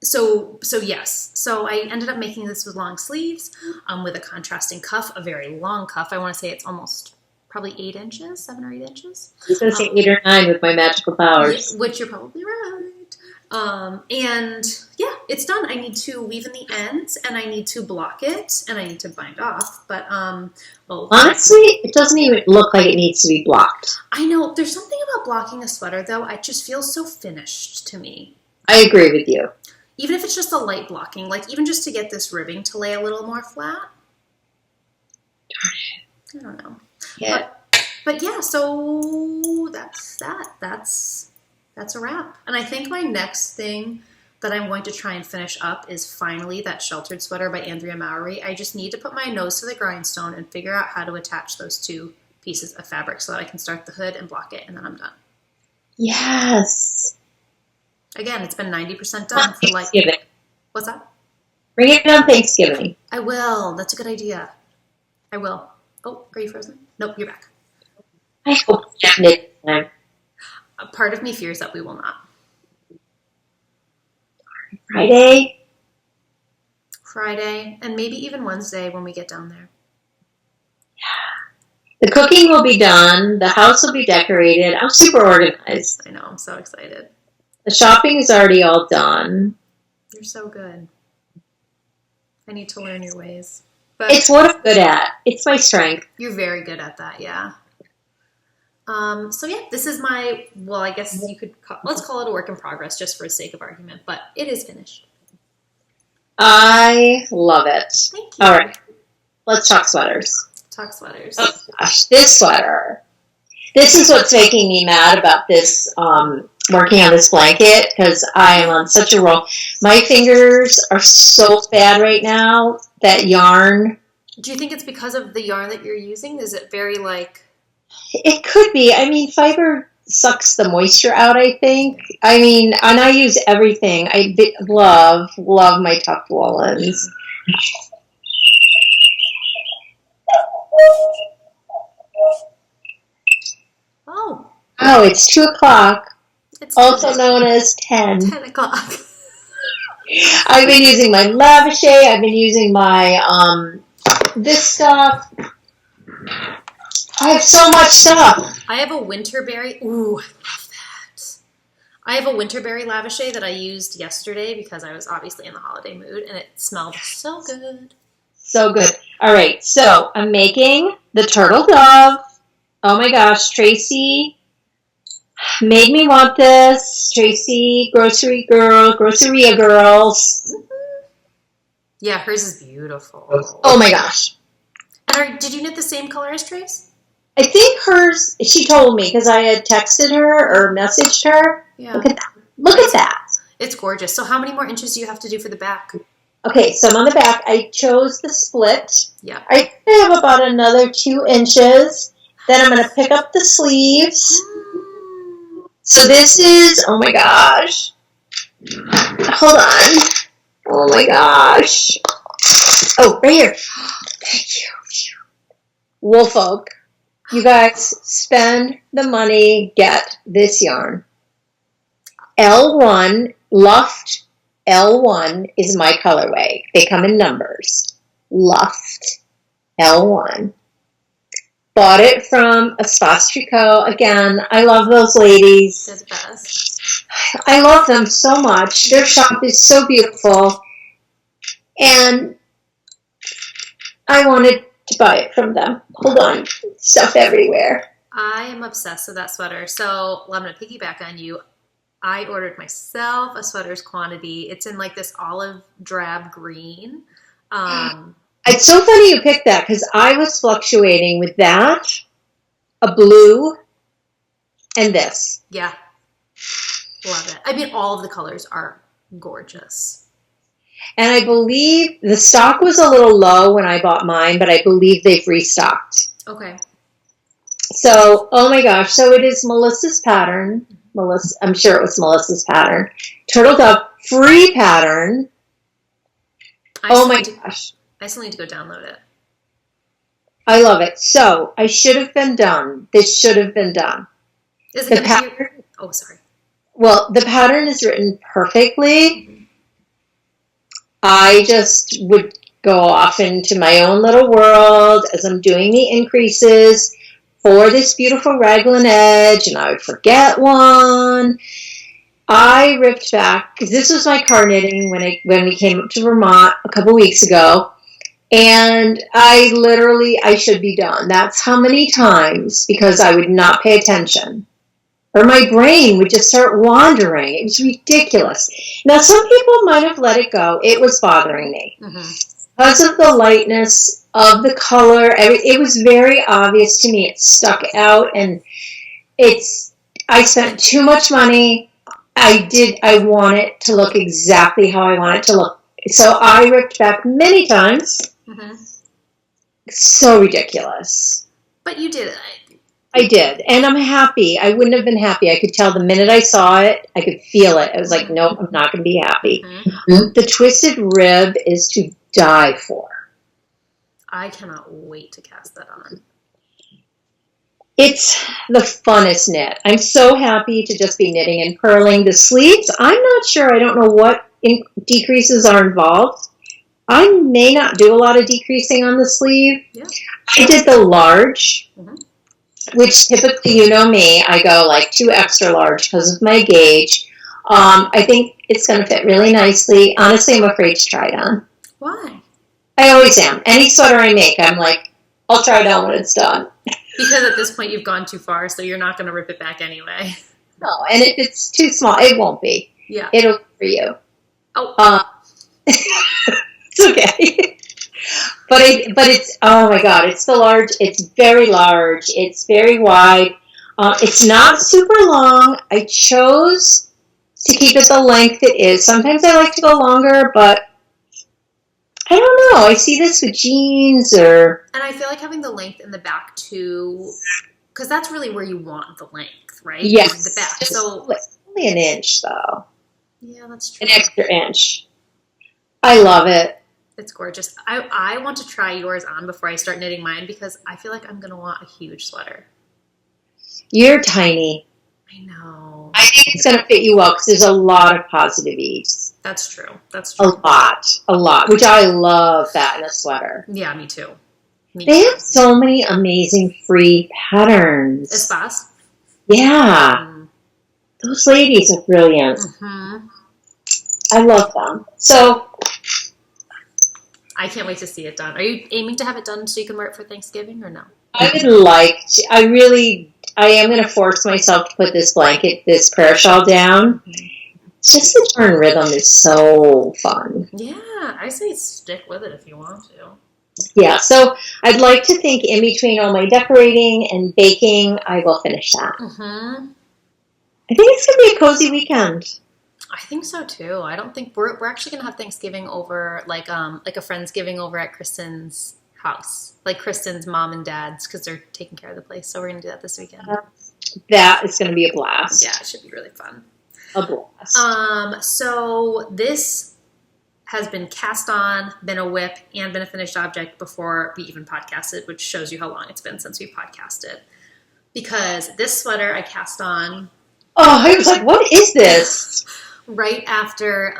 So yes. So I ended up making this with long sleeves, with a contrasting cuff, a very long cuff. I want to say it's almost probably 8 inches, 7 or 8 inches. I was going to say 8 or 9 with my magical powers. Which you're probably right. And yeah, it's done. I need to weave in the ends, and I need to block it, and I need to bind off. But honestly, it doesn't even look like it needs to be blocked. I know. There's something about blocking a sweater, though. It just feels so finished to me. I agree with you. Even if it's just a light blocking, like even just to get this ribbing to lay a little more flat. I don't know. Yeah. But yeah, so that's that. That's a wrap. And I think my next thing that I'm going to try and finish up is finally that sheltered sweater by Andrea Mowry. I just need to put my nose to the grindstone and figure out how to attach those 2 pieces of fabric so that I can start the hood and block it, and then I'm done. Yes. Again, it's been 90% done for like... What's that? Bring it on Thanksgiving. I will. That's a good idea. I will. Oh, are you frozen? Nope, you're back. I hope it's knit time. A part of me fears that we will not. Friday, and maybe even Wednesday when we get down there. Yeah. The cooking will be done. The house will be decorated. I'm super organized. I know. I'm so excited. The shopping is already all done. You're so good. I need to learn your ways. But it's what I'm good at. It's my strength. You're very good at that, yeah. So yeah, this is my, well, I guess you could, let's call it a work in progress just for the sake of argument, but it is finished. I love it. Thank you. All right. Let's talk sweaters. Talk sweaters. Oh gosh, this sweater. This is what's making me mad about this, working on this blanket, because I am on such a roll. My fingers are so bad right now, that yarn. Do you think it's because of the yarn that you're using? Is it very like... It could be. I mean, fiber sucks the moisture out, I think. I mean, and I use everything. I love my tucked woolens. Oh, it's 2 o'clock. It's also known as 10. 10 o'clock. I've been using my lavachet. I've been using my, this stuff. I have so much stuff. I have a winterberry. Ooh, I love that. I have a winterberry lavachet that I used yesterday because I was obviously in the holiday mood, and it smelled so good. So good. All right, so I'm making the Turtledove. Oh my gosh, Tracy made me want this. Tracy, Groceria Girls. Yeah, hers is beautiful. Oh my gosh. And did you knit the same color as Trace? I think hers, she told me because I had texted her or messaged her. Yeah. Look at that. Look at that. It's gorgeous. So how many more inches do you have to do for the back? Okay, so I'm on the back. I chose the split. Yeah. I have about another 2 inches. Then I'm going to pick up the sleeves. So this is, oh my gosh. Hold on. Oh my gosh. Oh, right here. Thank you. Wolf Oak. You guys spend the money, get this yarn. L1, Luft L1 is my colorway. They come in numbers. Luft L1. Bought it from Espace Tricot. Again, I love those ladies. They're the best. I love them so much. Their shop is so beautiful. And I wanted to buy it from them. Hold on. Stuff everywhere. I am obsessed with that sweater. So I'm going to piggyback on you. I ordered myself a sweater's quantity. It's in like this olive drab green. It's so funny you picked that because I was fluctuating with that, a blue, and this. Yeah. Love it. I mean, all of the colors are gorgeous. And I believe the stock was a little low when I bought mine, but I believe they've restocked. Okay. So, oh my gosh. So it is Melissa's pattern. Melissa, I'm sure it was Melissa's pattern. Turtledove free pattern. Oh my gosh. I still need to go download it. I love it. So I should have been done. This should have been done. Is it the pattern? Oh, sorry. Well, the pattern is written perfectly. Mm-hmm. I just would go off into my own little world as I'm doing the increases for this beautiful raglan edge, and I would forget one. I ripped back, because this was my car knitting when we came up to Vermont a couple weeks ago, and I should be done. That's how many times, because I would not pay attention. Or my brain would just start wandering. It was ridiculous. Now, some people might have let it go. It was bothering me. Mm-hmm. Because of the lightness of the color, it was very obvious to me. It stuck out, and I spent too much money. I want it to look exactly how I want it to look. So I ripped back many times. Mm-hmm. So ridiculous. But you did it. I did, and I'm happy. I wouldn't have been happy. I could tell the minute I saw it, I could feel it. I was like, nope, I'm not going to be happy. Mm-hmm. The twisted rib is to die for. I cannot wait to cast that on. It's the funnest knit. I'm so happy to just be knitting and purling. The sleeves, I'm not sure. I don't know what decreases are involved. I may not do a lot of decreasing on the sleeve. Yeah. I did the large. Mm-hmm. Which typically, you know me, I go like 2 extra large because of my gauge. I think it's going to fit really nicely. Honestly, I'm afraid to try it on. Why? I always am. Any sweater I make, I'm like, I'll try it on when it's done. Because at this point, you've gone too far, so you're not going to rip it back anyway. No, and if it's too small, it won't be. Yeah. It'll be for you. Oh. It's okay. But it's, oh my God, it's the large. It's very large. It's very wide. It's not super long. I chose to keep it the length it is. Sometimes I like to go longer, but I don't know. I see this with jeans or... And I feel like having the length in the back too, because that's really where you want the length, right? Yes. The back. So it's only an inch though. Yeah, that's true. An extra inch. I love it. It's gorgeous. I want to try yours on before I start knitting mine because I feel like I'm going to want a huge sweater. You're tiny. I know. I think it's going to fit you well because there's a lot of positive ease. That's true. That's true. A lot, which I love that in a sweater. Yeah, me too. They have so many amazing free patterns. Espace? Yeah. Mm. Those ladies are brilliant. Mm-hmm. I love them. So... I can't wait to see it done. Are you aiming to have it done so you can wear it for Thanksgiving or no? I would like to. I am going to force myself to put this parasol down. Mm-hmm. Just the turn rhythm is so fun. Yeah, I say stick with it if you want to. Yeah, so I'd like to think in between all my decorating and baking, I will finish that. Mm-hmm. I think it's going to be a cozy weekend. I think so too. I don't think we're actually gonna have Thanksgiving over like a Friendsgiving over at Kristen's house, like Kristen's mom and dad's, because they're taking care of the place. So we're gonna do that this weekend. That is gonna be a blast. Yeah, it should be really fun. A blast. So this has been cast on, been a whip, and been a finished object before we even podcasted, which shows you how long it's been since we podcasted. Because this sweater I cast on. Oh, I was like, what is this? Right after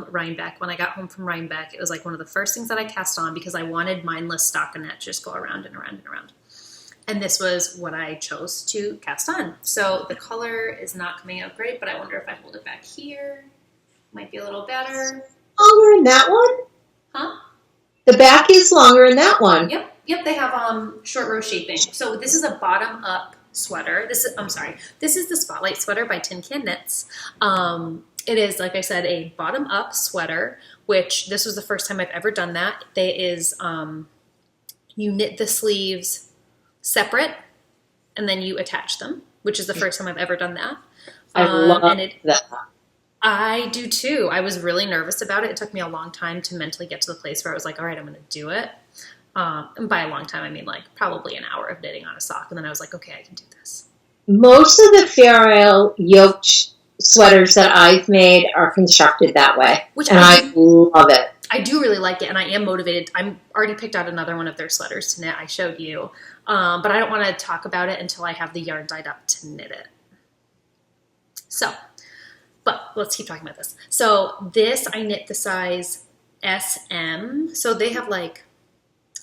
Rhinebeck, when I got home from Rhinebeck, it was like one of the first things that I cast on because I wanted mindless stockinette to just go around and around and around. And this was what I chose to cast on. So the color is not coming out great, but I wonder if I hold it back here. Might be a little better. Longer in that one? Huh? The back is longer in that one. Yep, they have short row shaping. So this is a bottom-up sweater. This is the Spotlight sweater by TinCanKnits. It is, like I said, a bottom-up sweater, which this was the first time I've ever done that. You knit the sleeves separate, and then you attach them, which is the first time I've ever done that. I love that. I do too. I was really nervous about it. It took me a long time to mentally get to the place where I was like, all right, I'm going to do it. And by a long time, I mean like probably an hour of knitting on a sock. And then I was like, okay, I can do this. Most of the Fair Isle yoked sweaters that I've made are constructed that way. I love it. I do really like it, and I am motivated. I'm already picked out another one of their sweaters to knit. I showed you. But I don't want to talk about it until I have the yarn dyed up to knit it. But let's keep talking about this. So this, I knit the size SM. So they have like,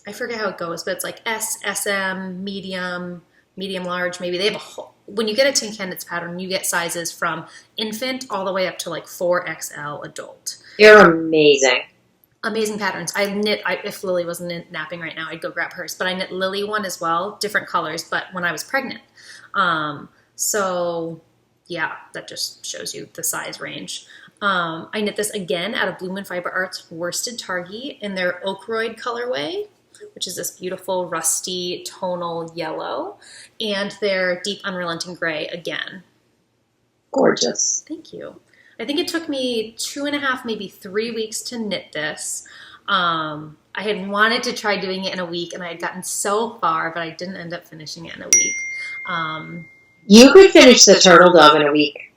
I forget how it goes, but it's like S, SM, medium, large, maybe. They have a whole, when you get a TinCanKnits pattern, you get sizes from infant all the way up to like 4XL adult. They're amazing. Amazing patterns. If Lily wasn't napping right now, I'd go grab hers. But I knit Lily one as well, different colors, but when I was pregnant. So yeah, that just shows you the size range. I knit this again out of Bluemoon Fiber Arts worsted Targhee in their Ochroid colorway, which is this beautiful rusty tonal yellow, and their deep unrelenting gray again. Gorgeous. Thank you. I think it took me 2.5, maybe 3 weeks to knit this. I had wanted to try doing it in a week, and I had gotten so far, but I didn't end up finishing it in a week. You could finish the Turtledove in a week.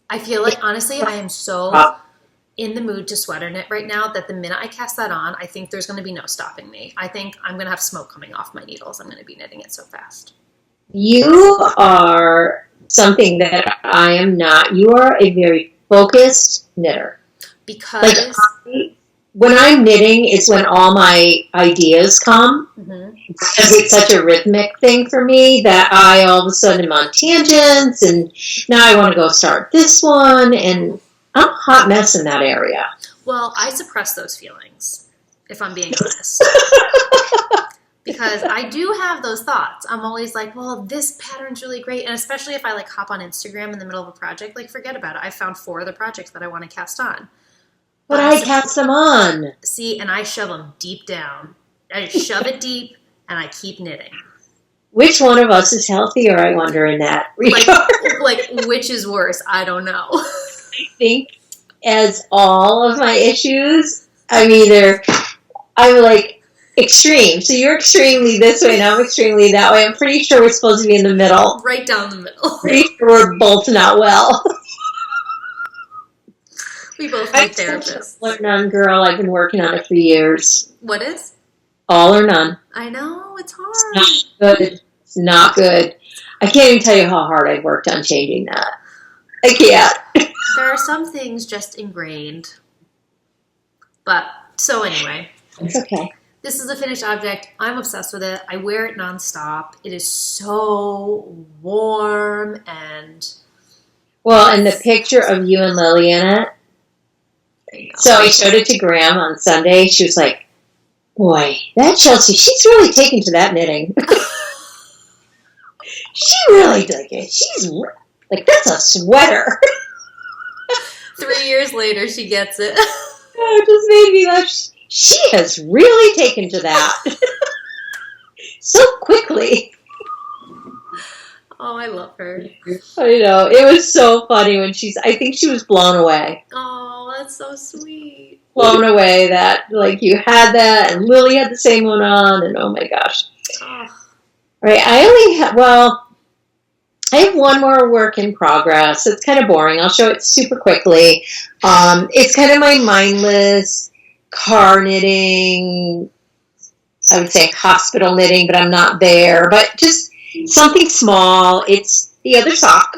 I feel like, honestly, I am so in the mood to sweater knit right now that the minute I cast that on, I think there's going to be no stopping me. I think I'm going to have smoke coming off my needles. I'm going to be knitting it so fast. You are something that I am not. You are a very focused knitter. Because when I'm knitting, it's when all my ideas come. Mm-hmm. Because it's such a rhythmic thing for me that I all of a sudden am on tangents, and now I want to go start this one, and I'm a hot mess in that area. Well, I suppress those feelings, if I'm being honest. Because I do have those thoughts. I'm always like, well, this pattern's really great. And especially if I like hop on Instagram in the middle of a project, like forget about it. I found 4 other projects that I want to cast on. But I cast them on. See, and I shove them deep down. I just shove it deep, and I keep knitting. Which one of us is healthier, I wonder, in that regard? Like, which is worse? I don't know. I think as all of my issues, I'm like extreme. So you're extremely this way, and I'm extremely that way. I'm pretty sure we're supposed to be in the middle. Right down the middle. Pretty sure we're both not well. We both need therapists. All or none, girl. I've been working on it for years. What is? All or none. I know, it's hard. It's not good. It's not good. I can't even tell you how hard I've worked on changing that. I can't. There are some things just ingrained. But, so anyway. It's okay. This is a finished object. I'm obsessed with it. I wear it nonstop. It is so warm and... Well, and the picture of you and Lily in it. So I showed it to Graham on Sunday. She was like, boy, that Chelsea, she's really taken to that knitting. She really did it. She's like, that's a sweater. 3 years later, she gets it. It just made me laugh. She has really taken to that. So quickly. Oh, I love her. I know. It was so funny when I think she was blown away. Oh, that's so sweet. Blown away that, like, you had that, and Lily had the same one on, and oh my gosh. Oh. All right, I have one more work in progress. It's kind of boring. I'll show it super quickly. It's kind of my mindless car knitting. I would say hospital knitting, but I'm not there. But just something small. It's the other sock.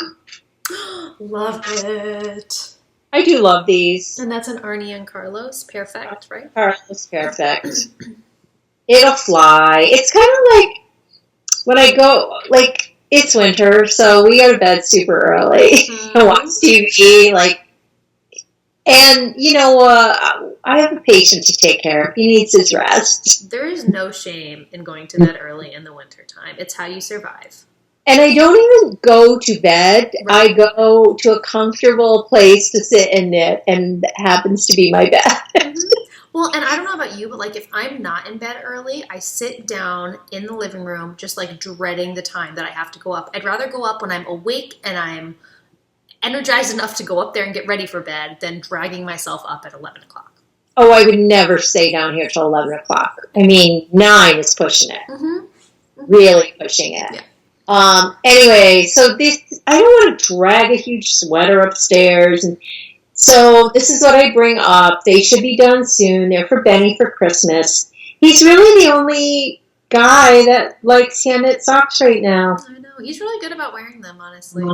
Love it. I do love these. And that's an Arnie and Carlos. Perfect, right? Carlos, perfect. It'll fly. It's kind of like when I go, like, it's winter, so we go to bed super early and watch TV, and, I have a patient to take care of. He needs his rest. There is no shame in going to bed early in the wintertime. It's how you survive. And I don't even go to bed. Right. I go to a comfortable place to sit and knit, and that happens to be my bed. Mm-hmm. Well, and I don't know about you, but, like, if I'm not in bed early, I sit down in the living room just, like, dreading the time that I have to go up. I'd rather go up when I'm awake and I'm energized enough to go up there and get ready for bed than dragging myself up at 11 o'clock. Oh, I would never stay down here till 11 o'clock. I mean, 9 is pushing it. Mm-hmm. Mm-hmm. Really pushing it. Yeah. Anyway, so I don't want to drag a huge sweater upstairs. And so this is what I bring up. They should be done soon. They're for Benny for Christmas. He's really the only guy that likes hand-knit socks right now. I know. He's really good about wearing them, honestly.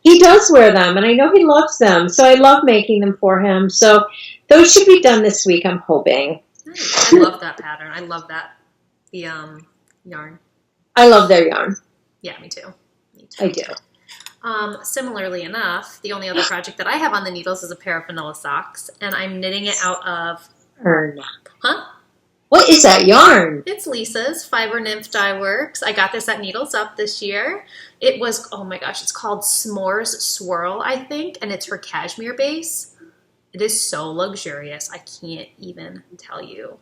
He does wear them, and I know he loves them. So I love making them for him. So those should be done this week, I'm hoping. Nice. I love that pattern. I love that. The yarn. I love their yarn. Yeah, me too. I do. Similarly enough, the only other project that I have on the needles is a pair of vanilla socks, and I'm knitting it out of... Huh? What is that yarn? It's Lisa's Fiber Nymph Dye Works. I got this at Needles Up this year. It was, oh my gosh, it's called S'mores Swirl, I think, and it's her cashmere base. It is so luxurious. I can't even tell you.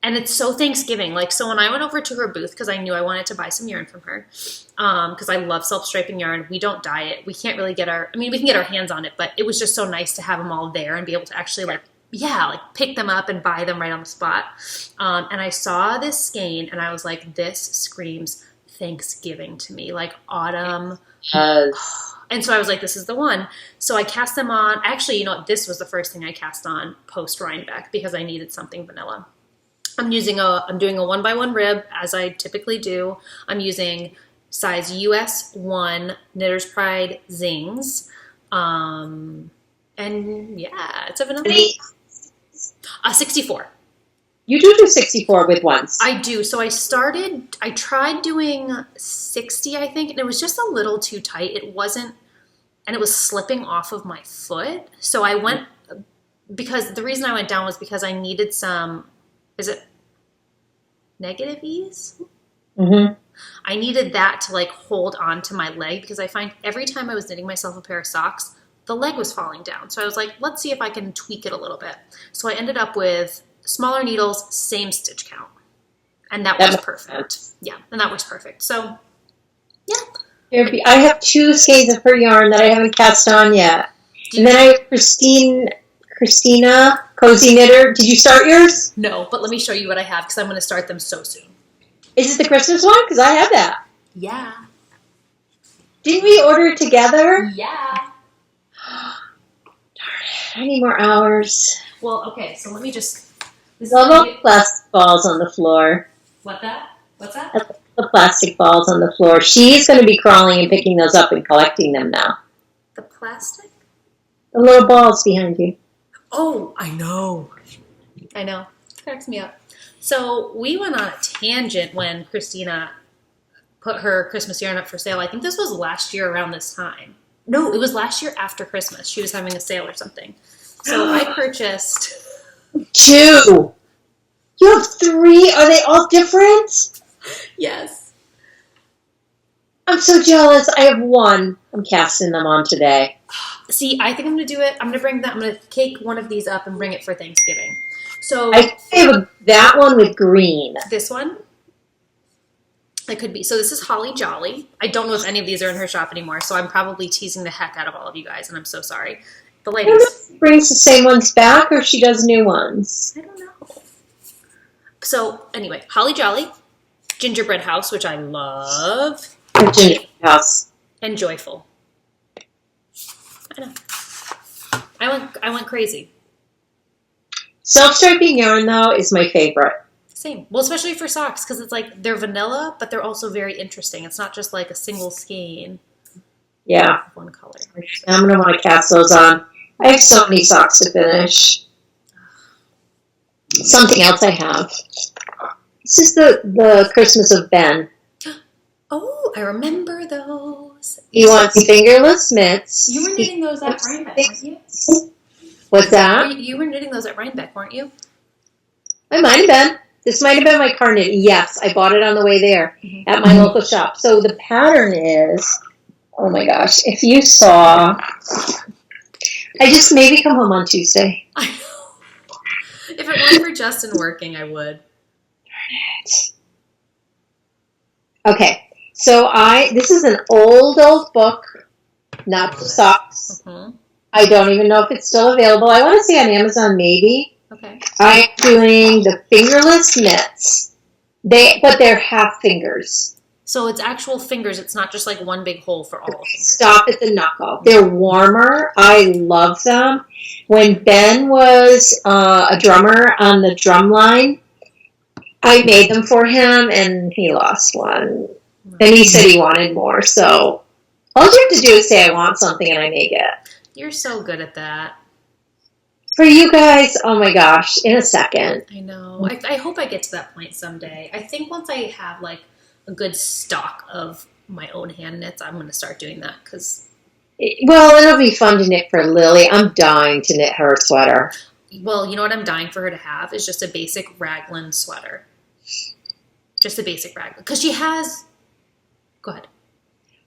And it's so Thanksgiving. Like, so when I went over to her booth, because I knew I wanted to buy some yarn from her, because I love self-striping yarn. We don't dye it. We can't really get we can get our hands on it, but it was just so nice to have them all there and be able to actually, pick them up and buy them right on the spot. And I saw this skein, and I was like, this screams Thanksgiving to me, like autumn. And so I was like, this is the one. So I cast them on. Actually, this was the first thing I cast on post-Rhinebeck because I needed something vanilla. I'm doing a 1x1 rib, as I typically do. I'm using size US 1 Knitter's Pride Zings. And yeah, it's a vanilla. 64. You do 64 with ones. I do. So I tried doing 60, I think, and it was just a little too tight. It wasn't, and it was slipping off of my foot. So I went, because the reason I went down was because I needed some, is it negative ease? Mm-hmm. I needed that to hold on to my leg, because I find every time I was knitting myself a pair of socks, the leg was falling down. So I was like, let's see if I can tweak it a little bit. So I ended up with smaller needles, same stitch count. And that was perfect. Yeah, and that works perfect. So, yeah. I have 2 skeins of her yarn that I haven't cast on yet. And then I have Christina, Cozy Knitter. Did you start yours? No, but let me show you what I have, because I'm going to start them so soon. Is it the Christmas one? Because I have that. Yeah. Didn't we order it together? Yeah. Darn it. I need more hours. Well, okay, so let me just... All the plastic balls on the floor. What's that? The plastic balls on the floor. She's going to be crawling and picking those up and collecting them now. The plastic? The little balls behind you. Oh, I know. It cracks me up. So we went on a tangent when Christina put her Christmas yarn up for sale. I think this was last year around this time. No, it was last year after Christmas. She was having a sale or something. So I purchased... 2. You have 3? Are they all different? Yes. I'm so jealous. I have 1. I'm casting them on today. See, I think I'm going to do it. I'm going to cake one of these up and bring it for Thanksgiving. So I have that one with green. This one? It could be. So this is Holly Jolly. I don't know if any of these are in her shop anymore, so I'm probably teasing the heck out of all of you guys, and I'm so sorry. The ladies. I don't know if she brings the same ones back or if she does new ones. I don't know. So anyway, Holly Jolly, Gingerbread House, which I love. Gingerbread House. And Joyful. I know. I went crazy. Self-striping yarn, though, is my favorite. Same. Well, especially for socks, because it's like they're vanilla, but they're also very interesting. It's not just like a single skein. Yeah. One color. I'm going to want to cast those on. I have so many socks to finish. Something else I have. This is the Christmas of Ben. Oh, I remember those. He wants fingerless mitts. You were knitting those at Rhinebeck, weren't you? What's that? You were knitting those at Rhinebeck, weren't you? I might have been. This might have been my car knitting. Yes, I bought it on the way there at my local shop. So the pattern is, oh my gosh, if you saw, I just maybe come home on Tuesday. I know. If it weren't for Justin working, I would. Darn it. Okay, so this is an old book, not for socks. I don't even know if it's still available. I want to say on Amazon, maybe. Okay. I'm doing the fingerless mitts. But they're half fingers. So it's actual fingers. It's not just like one big hole for all fingers. Stop at the knuckle. They're warmer. I love them. When Ben was a drummer on the drum line, I made them for him, and he lost one. And he said he wanted more. So all you have to do is say I want something, and I make it. You're so good at that. For you guys, oh my gosh, in a second. I know. I hope I get to that point someday. I think once I have like a good stock of my own hand knits, I'm going to start doing that because... Well, it'll be fun to knit for Lily. I'm dying to knit her a sweater. Well, you know what I'm dying for her to have is just a basic raglan sweater. Just a basic raglan. Because she has... Go ahead.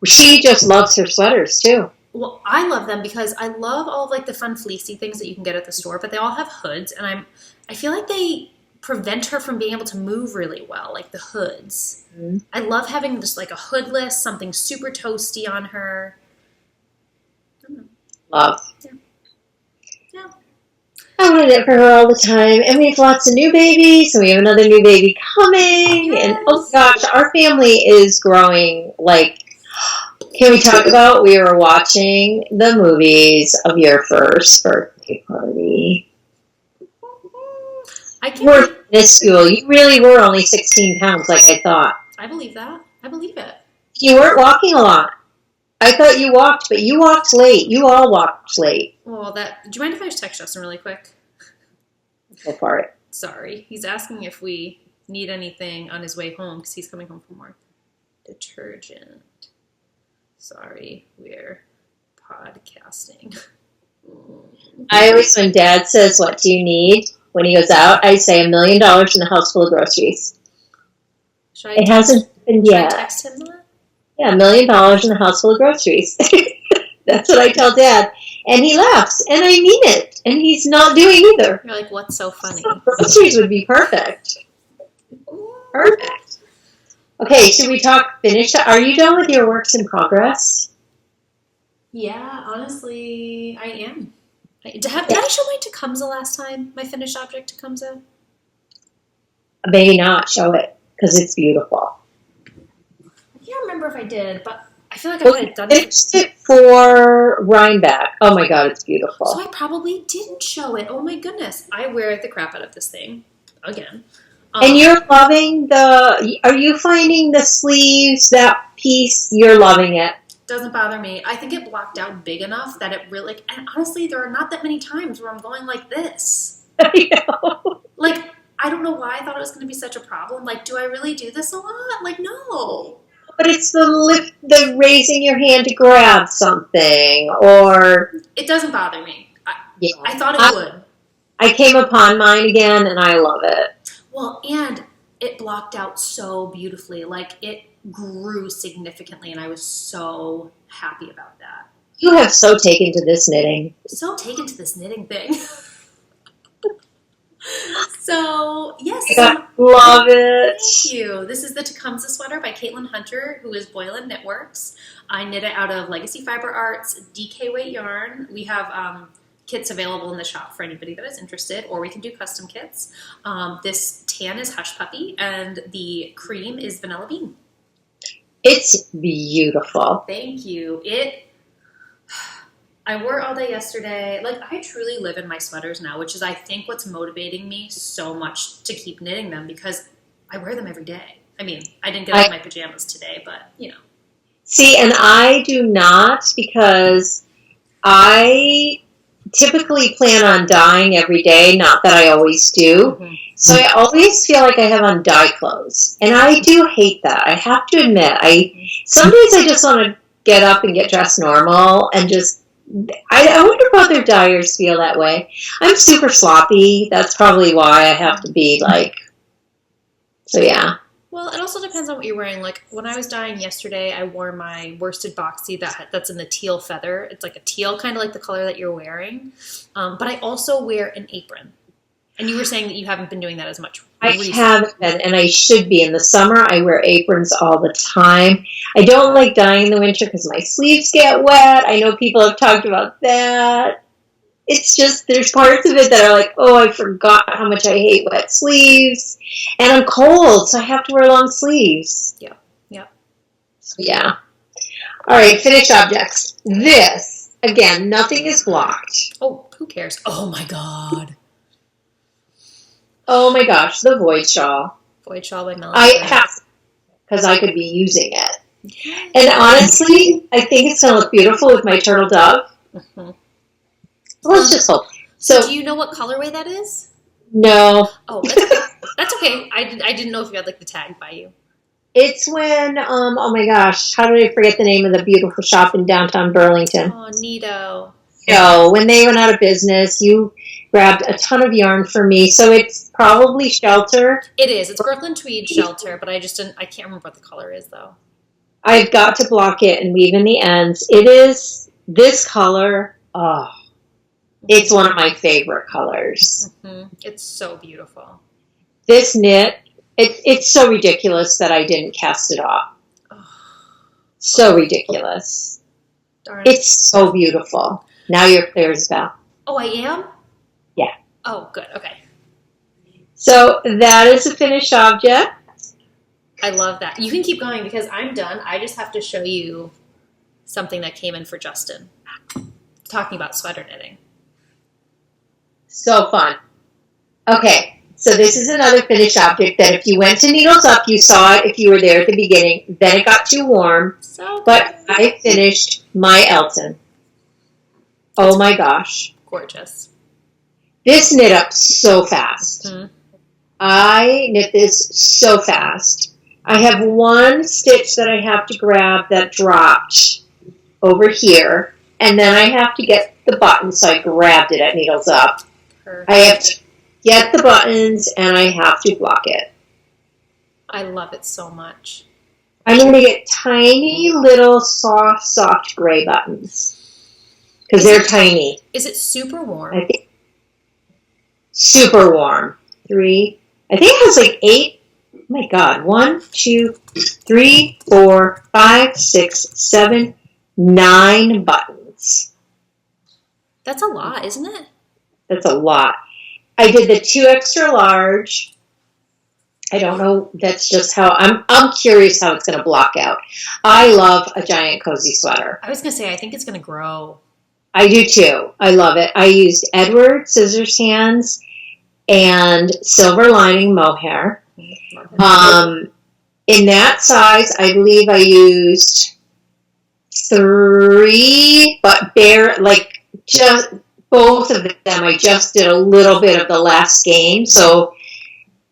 She just loves her sweaters, too. Well, I love them because I love all of like the fun fleecy things that you can get at the store, but they all have hoods, and I feel like they prevent her from being able to move really well, like the hoods. Mm-hmm. I love having just like a hoodless, something super toasty on her. I don't know. Love. Yeah. I want to knit for her all the time, and we have lots of new babies, and we have another new baby coming, yes. And oh gosh, our family is growing like... Can we talk about we were watching the movies of your first birthday party? You were minuscule. You really were only 16 pounds like I thought. I believe that. I believe it. You weren't walking a lot. I thought you walked, but you walked late. You all walked late. Well, do you mind if I just text Justin really quick? Go for it. Sorry. He's asking if we need anything on his way home because he's coming home from work. Detergent. Sorry, we're podcasting. I always, when Dad says, "What do you need?" when he goes out, I say $1 million in a house full of groceries. It hasn't happened yet. Should I text him that? Yeah, $1 million in a house full of groceries. That's what I tell Dad. And he laughs, and I mean it. And he's not doing either. You're like, what's so funny? Groceries would be perfect. Perfect. Okay, should we finish? Are you done with your works in progress? Yeah, honestly, I am. Did I show my Tecumseh last time? My finished object Tecumseh? Maybe not. Show it, because it's beautiful. I can't remember if I did, but I feel like I might have done it. Finished it for Rhinebeck. Oh my god, it's beautiful. So I probably didn't show it. Oh my goodness. I wear the crap out of this thing. Again. And you're loving are you finding the sleeves, that piece, you're loving it? Doesn't bother me. I think it blocked out big enough that it really, and honestly, there are not that many times where I'm going like this. I know. Like, I don't know why I thought it was going to be such a problem. Like, do I really do this a lot? Like, no. But it's the raising your hand to grab something, or... It doesn't bother me. I thought it would. I came upon mine again, and I love it. Well, and it blocked out so beautifully. Like, it grew significantly, and I was so happy about that. You have so taken to this knitting. So taken to this knitting thing. So, yes. I love it. Thank you. This is the Tecumseh sweater by Caitlin Hunter, who is Boyland Knitworks. I knit it out of Legacy Fiber Arts DK weight yarn. We have kits available in the shop for anybody that is interested, or we can do custom kits. This tan is Hush Puppy, and the cream is Vanilla Bean. I wore it all day yesterday. Like, I truly live in my sweaters now, which is, I think, what's motivating me so much to keep knitting them, because I wear them every day. I mean, I didn't get out of my pajamas today, but, you know. See, and I do not, because I typically plan on dyeing every day, not that I always do. Mm-hmm. So I always feel like I have on dye clothes. And I do hate that. I have to admit. Some days I just want to get up and get dressed normal and just... I wonder if other dyers feel that way. I'm super sloppy. That's probably why I have to be like... So, yeah. Well, it also depends on what you're wearing. Like, when I was dyeing yesterday, I wore my worsted boxy that's in the teal feather. It's like a teal, kind of like the color that you're wearing. But I also wear an apron. And you were saying that you haven't been doing that as much recently. I haven't been, and I should be. In the summer, I wear aprons all the time. I don't like dyeing in the winter because my sleeves get wet. I know people have talked about that. It's just, there's parts of it that are like, oh, I forgot how much I hate wet sleeves. And I'm cold, so I have to wear long sleeves. Yeah, yeah. So, yeah. All right, finished objects. This, again, nothing is blocked. Oh, who cares? Oh, my God. Oh, my gosh, the Void Shawl. Void Shawl by Melanie. I have, because I could be using it. And honestly, I think it's going to look beautiful with my Turtledove. Mm-hmm. Let's just hope. So, do you know what colorway that is? No. Oh, that's okay. That's okay. I didn't know if you had like the tag by you. It's when, oh my gosh, how did I forget the name of the beautiful shop in downtown Burlington? Oh, neato. No, when they went out of business, you grabbed a ton of yarn for me. So it's probably Shelter. It is. It's Brooklyn Tweed Shelter, but I can't remember what the color is though. I've got to block it and weave in the ends. It is this color. Oh. It's one of my favorite colors. Mm-hmm. It's so beautiful. This knit, it's so ridiculous that I didn't cast it off. Oh. So ridiculous. Darn. It's so beautiful. Now you're clear, Isabel. Oh, I am? Yeah. Oh, good. Okay. So that is a finished object. I love that. You can keep going because I'm done. I just have to show you something that came in for Justin. Talking about sweater knitting. So fun. Okay, so this is another finished object that if you went to Needles Up, you saw it if you were there at the beginning. Then it got too warm. But I finished my Elton. Oh my gosh. Gorgeous. This knit up so fast. Mm-hmm. I knit this so fast. I have one stitch that I have to grab that dropped over here. And then I have to get the button, so I grabbed it at Needles Up. Perfect. I have to get the buttons, and I have to block it. I love it so much. I'm going to get tiny little soft gray buttons. Because they're tiny. Is it super warm? I think super warm. 3. I think it has like 8. Oh my God. 1, 2, 3, 4, 5, 6, 7, 9 buttons. That's a lot, isn't it? That's a lot. I did the 2 extra large. I don't know. That's just how I'm curious how it's going to block out. I love a giant cozy sweater. I was going to say, I think it's going to grow. I do too. I love it. I used Edward scissors hands and silver lining mohair. In that size, I believe I used 3, but just both of them. I just did a little bit of the last skein, so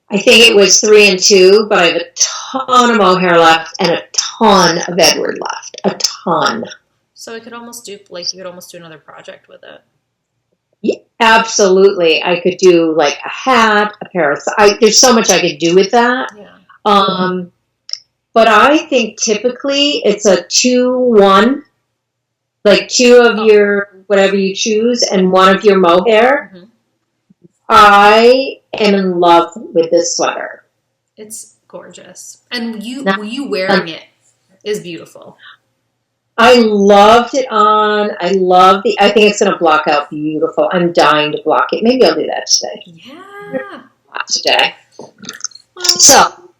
I think it was 3 and 2. But I have a ton of mohair left and a ton of Edward left. A ton. So you could almost do another project with it. Yeah, absolutely. I could do like a hat, a pair of... there's so much I could do with that. Yeah. But I think typically it's a 2-1, like 2 of your whatever you choose and 1 of your mohair. Mm-hmm. I am in love with this sweater. It's gorgeous, and you wearing it is beautiful. I loved it on. I think it's going to block out beautiful. I'm dying to block it. Maybe I'll do that today. Yeah. Today. Well, so,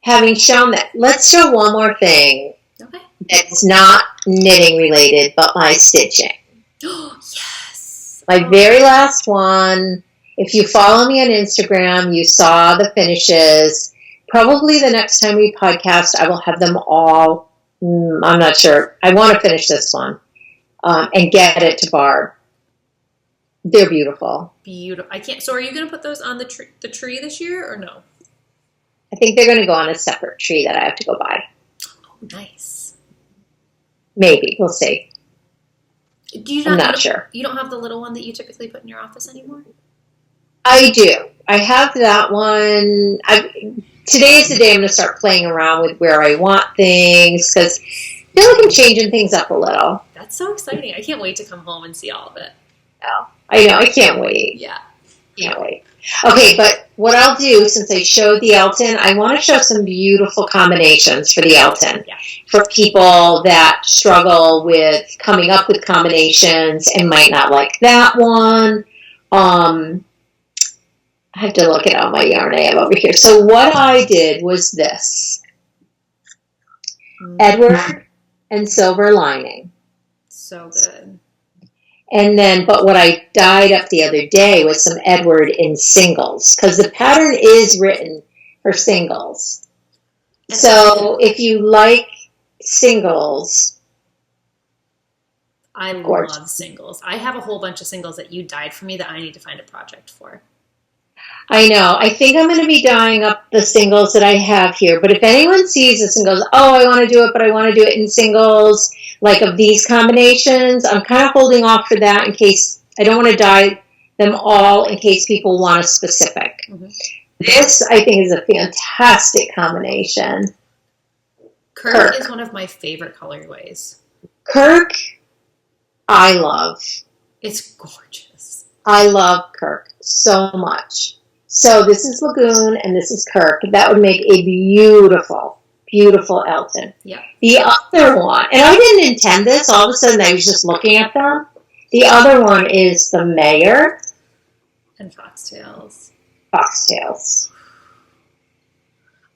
having shown that, let's show one more thing. Okay. That's not knitting related, but my stitching. Yes. My very last one. If you follow me on Instagram, you saw the finishes. Probably the next time we podcast, I will have them all. I'm not sure. I want to finish this one and get it to Barb. They're beautiful. Beautiful. I can't. So, are you going to put those on the tree this year or no? I think they're going to go on a separate tree that I have to go buy. Oh, nice. Maybe we'll see. I'm not sure. You don't have the little one that you typically put in your office anymore? I do. I have that one. Today is the day I'm going to start playing around with where I want things because I feel like I'm changing things up a little. That's so exciting. I can't wait to come home and see all of it. Oh, I know. I can't wait. Yeah. Can't wait. Okay, but what I'll do, since I showed the Elton, I want to show some beautiful combinations for the Elton. Yeah. For people that struggle with coming up with combinations and might not like that one. I have to look at all my yarn I have over here. So what I did was this. Edward and silver lining. So good. And then, but what I dyed up the other day was some Edward in singles, because the pattern is written for singles. So if you like singles, I love singles. I have a whole bunch of singles that you dyed for me that I need to find a project for. I know. I think I'm going to be dyeing up the singles that I have here. But if anyone sees this and goes, oh, I want to do it, but I want to do it in singles, like of these combinations, I'm kind of holding off for that in case I don't want to dye them all in case people want a specific. Mm-hmm. This, I think, is a fantastic combination. Kirk is one of my favorite colorways. Kirk, I love. It's gorgeous. I love Kirk so much. So this is Lagoon and this is Kirk. That would make a beautiful, beautiful Elton. Yeah. The other one, and I didn't intend this, all of a sudden I was just looking at them. The other one is the Mayor. And Foxtails. Foxtails.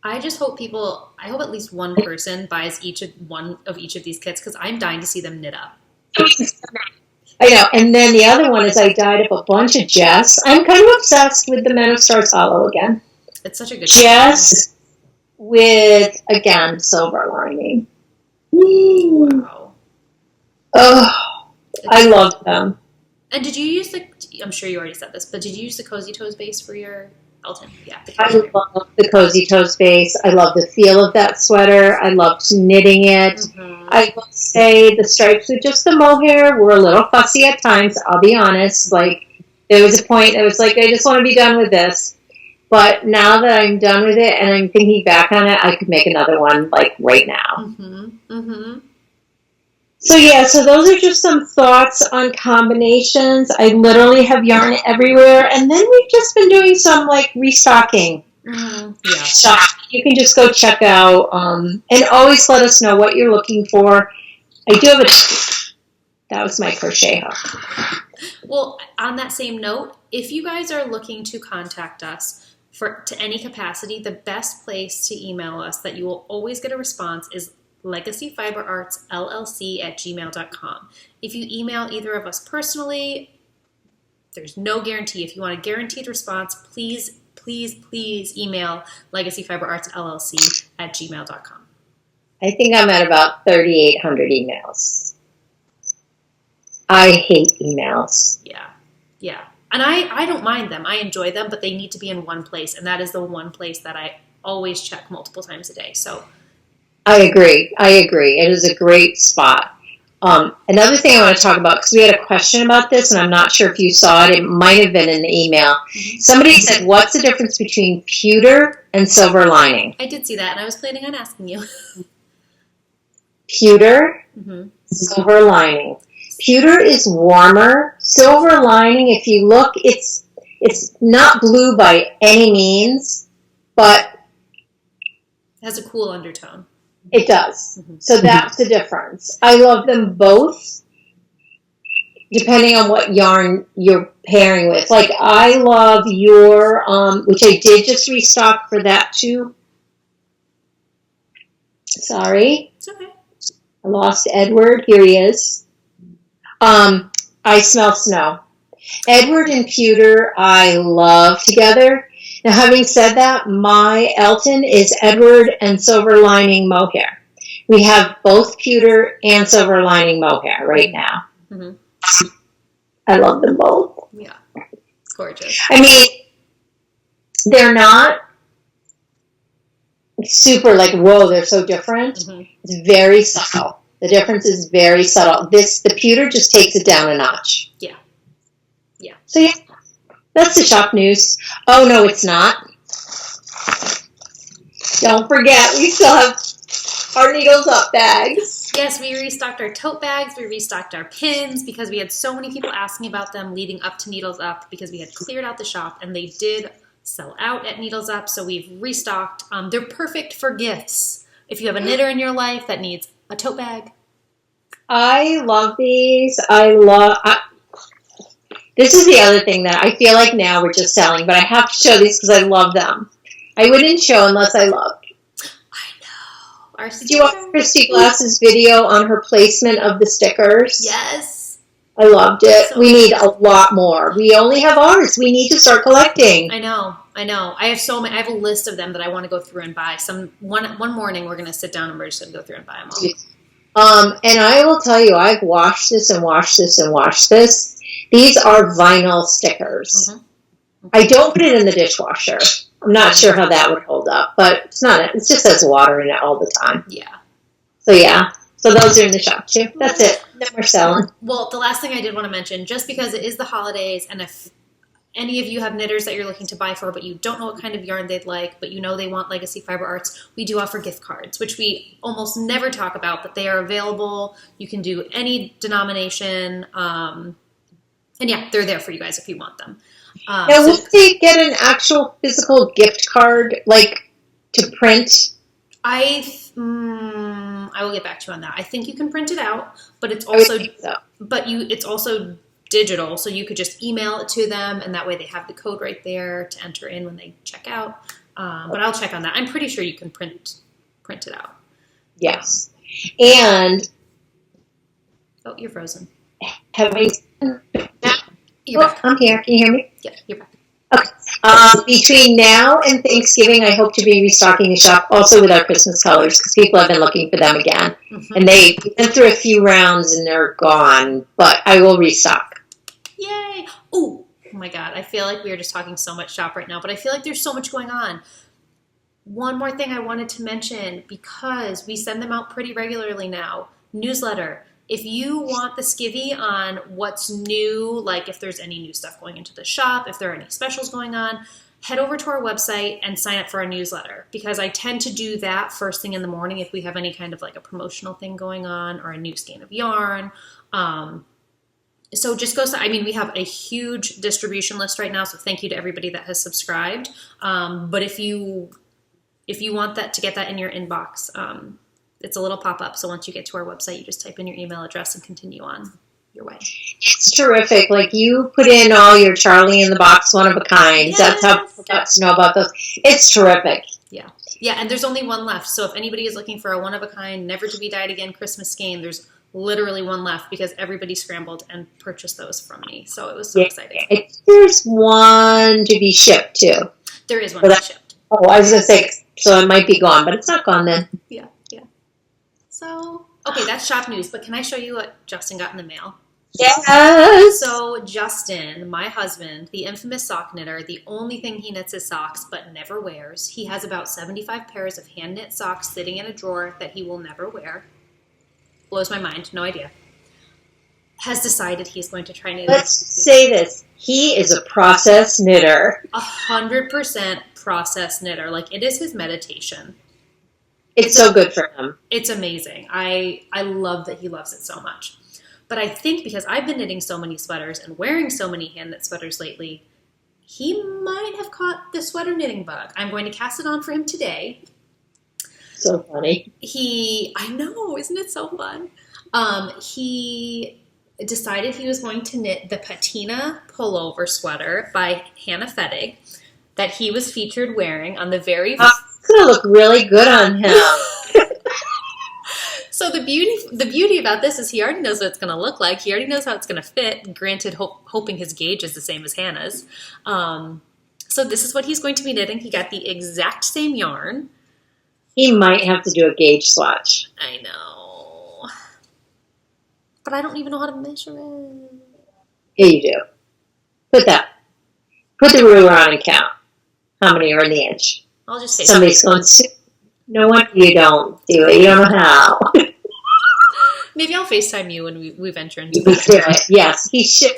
I just hope I hope at least one person buys one of each of these kits because I'm dying to see them knit up. I know. And then the other one is I dyed up a bunch of Jess. I'm kind of obsessed with the Men of Stars Hollow again. It's such a good Jess with, again, silver lining. Wow. Oh, I love them. And did you use I'm sure you already said this, but did you use the Cozy Toes base for your Elton? Yeah. I love the Cozy Toes base. I love the feel of that sweater. I loved knitting it. Mm-hmm. I will say the stripes with just the mohair were a little fussy at times, I'll be honest. Like, there was a point I was like, I just want to be done with this. But now that I'm done with it and I'm thinking back on it, I could make another one, like, right now. Mm-hmm. Mm-hmm. So, yeah, so those are just some thoughts on combinations. I literally have yarn everywhere. And then we've just been doing some, like, restocking. Mm-hmm. Yeah. So you can just go check out and always let us know what you're looking for. I do have that was my crochet hook. Well, on that same note, if you guys are looking to contact us to any capacity, the best place to email us that you will always get a response is LegacyFiberArtsLLC@gmail.com. If you email either of us personally, there's no guarantee. If you want a guaranteed response, please email LegacyFiberArtsLLC@gmail.com. I think I'm at about 3,800 emails. I hate emails. Yeah. And I don't mind them. I enjoy them, but they need to be in one place, and that is the one place that I always check multiple times a day. So I agree. It is a great spot. Another thing I want to talk about, because we had a question about this, and I'm not sure if you saw it. It might have been in the email. Mm-hmm. Somebody said, what's the difference between pewter and silver lining? I did see that, and I was planning on asking you. Pewter, silver lining. Pewter is warmer. Silver lining, if you look, it's not blue by any means, but it has a cool undertone. It does. Mm-hmm. So that's the difference. I love them both, depending on what yarn you're pairing with. Like, I love your, which I did just restock for that too. Sorry. It's okay. I lost Edward. Here he is. I I smell snow. Edward and pewter, I love together. Now, having said that, my Elton is Edward and silver lining mohair. We have both pewter and silver lining mohair right now. Mm-hmm. I love them both. Yeah, it's gorgeous. I mean, they're not super like, whoa, they're so different. Mm-hmm. It's very subtle. The difference is very subtle. The pewter just takes it down a notch. Yeah. Yeah. So yeah, that's the shop news. Oh no, it's not. Don't forget, we still have our Needles Up bags. Yes, we restocked our tote bags. We restocked our pins because we had so many people asking about them leading up to Needles Up because we had cleared out the shop and they did sell out at Needles Up. So we've restocked. They're perfect for gifts. If you have a knitter in your life that needs a tote bag. I love these. This is the other thing that I feel like now we're just selling, but I have to show these because I love them. I wouldn't show unless I loved. I know. Did you watch Kristy Glass's video on her placement of the stickers? Yes. I loved it. So we need a lot more. We only have ours. We need to start collecting. I know. I have so many. I have a list of them that I want to go through and buy. One morning we're going to sit down and we're just going to go through and buy them all. And I will tell you, I've washed this and washed this and washed this. These are vinyl stickers. Mm-hmm. I don't put it in the dishwasher. I'm not sure how that would hold up, but it's not. It just has water in it all the time. Yeah. So yeah. So those are in the shop too. That's it. Then we're selling. Well, the last thing I did want to mention, just because it is the holidays, and if any of you have knitters that you're looking to buy for, but you don't know what kind of yarn they'd like, but you know they want Legacy Fiber Arts, we do offer gift cards, which we almost never talk about, but they are available. You can do any denomination. And yeah, they're there for you guys if you want them. Now, would they get an actual physical gift card, like, to print? I will get back to you on that. I think you can print it out, but it's also it's also digital, so you could just email it to them, and that way they have the code right there to enter in when they check out. But I'll check on that. I'm pretty sure you can print it out. Yes, and oh, you're frozen. Have we? You're back. I'm here. Can you hear me? Yeah, you're back. Okay. Between now and Thanksgiving, I hope to be restocking the shop also with our Christmas colors because people have been looking for them again. Mm-hmm. And they went through a few rounds and they're gone, but I will restock. Yay! Ooh, oh my God. I feel like we are just talking so much shop right now, but I feel like there's so much going on. One more thing I wanted to mention because we send them out pretty regularly now. Newsletter. If you want the skivvy on what's new, like if there's any new stuff going into the shop, if there are any specials going on, head over to our website and sign up for our newsletter because I tend to do that first thing in the morning if we have any kind of like a promotional thing going on or a new skein of yarn. So just go, we have a huge distribution list right now, so thank you to everybody that has subscribed. But if you want that to get that in your inbox, it's a little pop-up, so once you get to our website, you just type in your email address and continue on your way. It's terrific. Like, you put in all your Charlie in the Box one-of-a-kinds. Yes. That's how people got to know about those. It's terrific. Yeah. Yeah, and there's only one left, so if anybody is looking for a one-of-a-kind, never-to-be-dyed-again Christmas skein, there's literally one left because everybody scrambled and purchased those from me, so it was so exciting. There's one to be shipped, too. There is one to be shipped. Oh, I was going to say, so it might be gone, but it's not gone then. Yeah. So, okay, that's shop news, but can I show you what Justin got in the mail? Yes! So, Justin, my husband, the infamous sock knitter, the only thing he knits is socks, but never wears. He has about 75 pairs of hand-knit socks sitting in a drawer that he will never wear. Blows my mind, no idea. Has decided he's going to try knitting. Let's say this. He is a process knitter. 100% process knitter. Like, it is his meditation. It's so good for him. It's amazing. I love that he loves it so much. But I think because I've been knitting so many sweaters and wearing so many hand-knit sweaters lately, he might have caught the sweater knitting bug. I'm going to cast it on for him today. So funny. I know, isn't it so fun? He decided he was going to knit the patina pullover sweater by Hannah Fettig that he was featured wearing on the very... It's going to look really good on him. So the beauty about this is he already knows what it's going to look like. He already knows how it's going to fit. Granted, hoping his gauge is the same as Hannah's. So this is what he's going to be knitting. He got the exact same yarn. He might have to do a gauge swatch. I know. But I don't even know how to measure it. Yeah, you do. Put the ruler on and count how many are in the inch. I'll just say somebody's going, no wonder you don't do it. You don't know how. Maybe I'll FaceTime you when we venture into it. Yes, he should.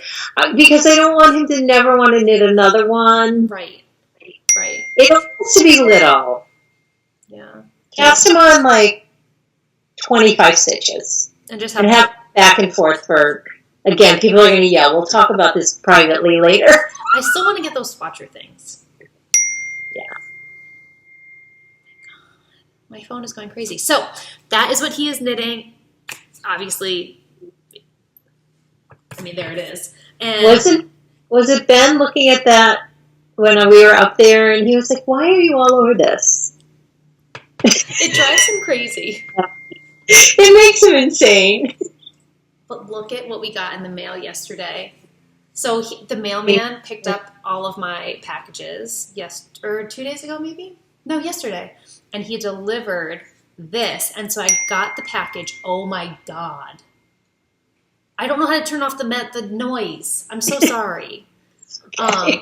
Because I don't want him to never want to knit another one. Right. It has to be little. Yeah. Cast him on like 25 stitches. And just have back and forth for, again, people are going to yell. We'll talk about this privately later. I still want to get those swatcher things. Yeah. My phone is going crazy. So that is what he is knitting. Obviously, I mean, there it is. And was it Ben looking at that when we were up there, and he was like, "Why are you all over this?" It drives him crazy. It makes him insane. But look at what we got in the mail yesterday. So the mailman picked up all of my packages 2 days ago, maybe? No, yesterday. And he delivered this. And so I got the package. Oh my God. I don't know how to turn off the noise. I'm so sorry. Okay.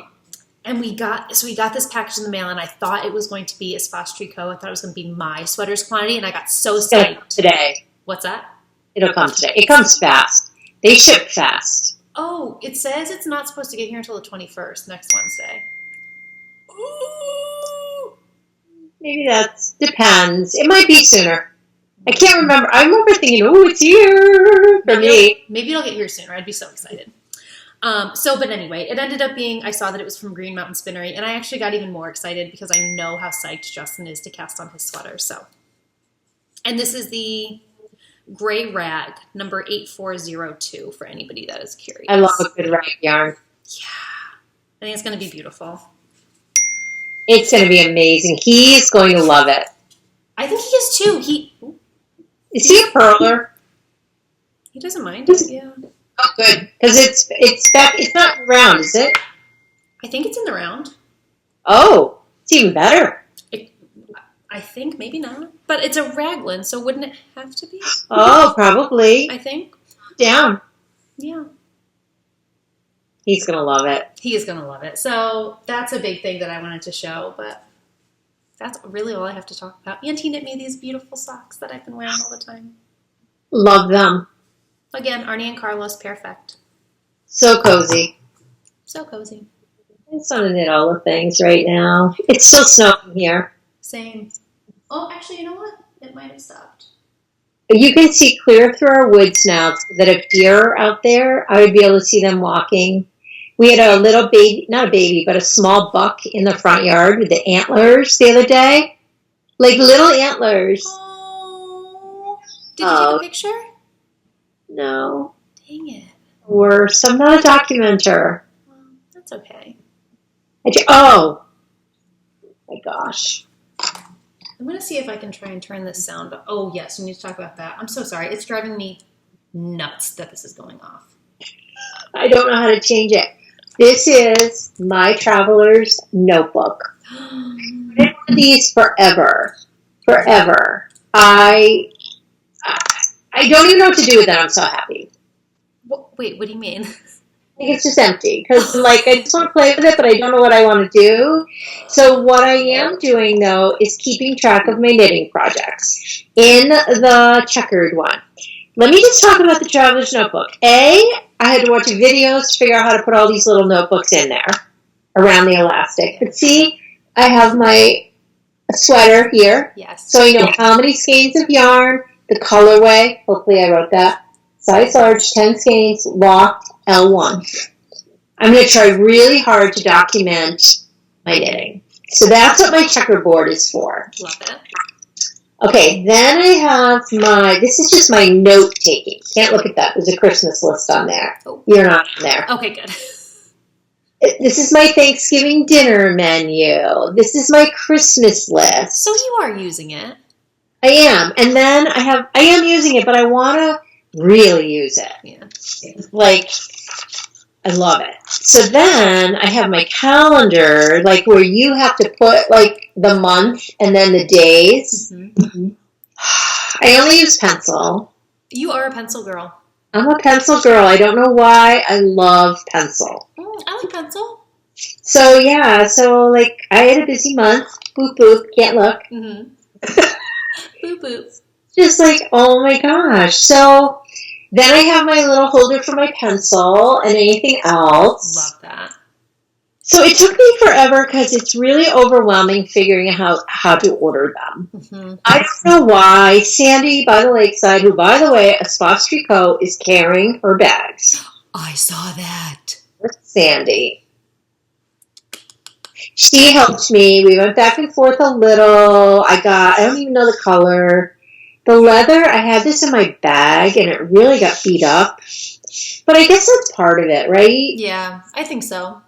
And we got this package in the mail, and I thought it was going to be Espace Tricot. I thought it was going to be my sweaters quantity, and I got so psyched. Today. What's that? It'll come today. It comes fast. They ship fast. Oh, it says it's not supposed to get here until the 21st, next Wednesday. Ooh. Maybe that depends. It might be sooner. I can't remember. I remember thinking, "Oh, it's here for me." Maybe it'll get here sooner. I'd be so excited. But anyway, it ended up being, I saw that it was from Green Mountain Spinnery, and I actually got even more excited because I know how psyched Justin is to cast on his sweater. So, and this is the Gray Rag, number 8402, for anybody that is curious. I love a good rag yarn. Yeah. I think it's going to be beautiful. It's going to be amazing. He is going to love it. I think he is too. Is he a purler? He doesn't mind it, yeah. Oh, good. Because it's not round, is it? I think it's in the round. Oh, it's even better. I think, maybe not. But it's a raglan, so wouldn't it have to be? Oh, probably. I think. Down. Yeah. He's going to love it. He is going to love it. So that's a big thing that I wanted to show, but that's really all I have to talk about. And he knit me these beautiful socks that I've been wearing all the time. Love them. Again, Arnie and Carlos, perfect. So cozy. So cozy. I just want to knit all the things right now. It's still snowing here. Same. Oh, actually, you know what? It might have stopped. You can see clear through our woods now, so that if deer are out there, I would be able to see them walking. We had a little baby, not a baby, but a small buck in the front yard with the antlers the other day. Like little antlers. Oh. Did you take a picture? No. Dang it. Worse. I'm not a documenter. Well, that's okay. Oh. My gosh. I'm going to see if I can try and turn this sound. Oh, yes, we need to talk about that. I'm so sorry. It's driving me nuts that this is going off. I don't know how to change it. This is my traveler's notebook. I've been one of these forever. Forever. I don't even know what to do with it. I'm so happy. Wait, what do you mean? I think it's just empty because, I just want to play with it, but I don't know what I want to do. So what I am doing, though, is keeping track of my knitting projects in the checkered one. Let me just talk about the Traveler's Notebook. I had to watch videos to figure out how to put all these little notebooks in there around the elastic. But see, I have my sweater here. Yes. So I know how many skeins of yarn, the colorway, hopefully I wrote that, size large, 10 skeins, locked, L1. I'm going to try really hard to document my knitting. So that's what my checkerboard is for. Love it. Okay, then I have this is just my note-taking. Can't look at that. There's a Christmas list on there. Oh. You're not in there. Okay, good. This is my Thanksgiving dinner menu. This is my Christmas list. So you are using it. I am. And then I am using it, but I want to really use it. Yeah. Like, I love it. So then I have my calendar, like where you have to put like the month and then the days. Mm-hmm. I only use pencil. You are a pencil girl. I'm a pencil girl. I don't know why. I love pencil. I like pencil. So yeah, like I had a busy month. Boop boop, can't look. Mm-hmm. Boop boop. Just like, oh my gosh. So then I have my little holder for my pencil and anything else. Love that. So it took me forever because it's really overwhelming figuring out how to order them. Mm-hmm. I don't know why. Sandy by the lakeside, who by the way, a Spots Tricot, is carrying her bags. I saw that. Sandy. She helped me. We went back and forth a little. I don't even know the color. The leather, I had this in my bag and it really got beat up. But I guess that's part of it, right? Yeah, I think so.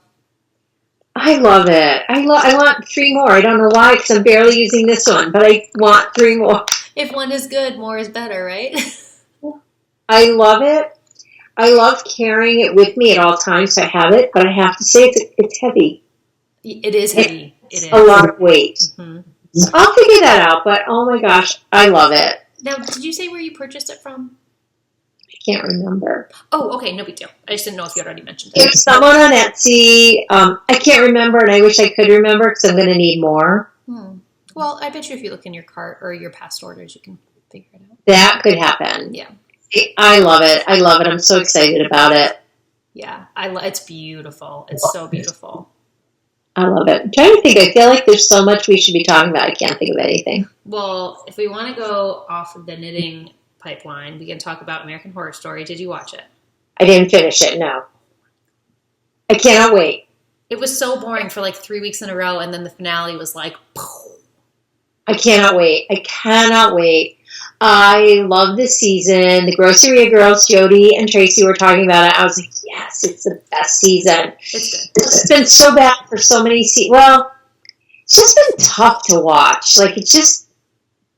I love it. I want 3 more. I don't know why, because I'm barely using this one, but I want 3 more. If one is good, more is better, right? I love it. I love carrying it with me at all times, so I have it, but I have to say it's heavy. It is heavy. It is. A lot of weight. Mm-hmm. So I'll figure that out, but oh my gosh, I love it. Now, did you say where you purchased it from? I can't remember. Oh, okay, no big deal. I just didn't know if you had already mentioned It it. was someone on Etsy. I can't remember, and I wish I could remember because I'm going to need more. Well, I bet you if you look in your cart or your past orders, you can figure it out. That could happen. Yeah. I love it. I love it. I'm so excited about it. Yeah, it's beautiful. It's so beautiful. I love it. I'm trying to think. I feel like there's so much we should be talking about. I can't think of anything. Well, if we want to go off of the knitting pipeline, we can talk about American Horror Story. Did you watch it? I didn't finish it, no. I cannot wait. It was so boring for like 3 weeks in a row, and then the finale was like, poof. I cannot wait. I cannot wait. I love this season. The Grocery Girls, Jody and Tracy, were talking about it. I was like, yes, it's the best season. It's good. It's been so bad for so many seasons. Well, it's just been tough to watch. Like, it just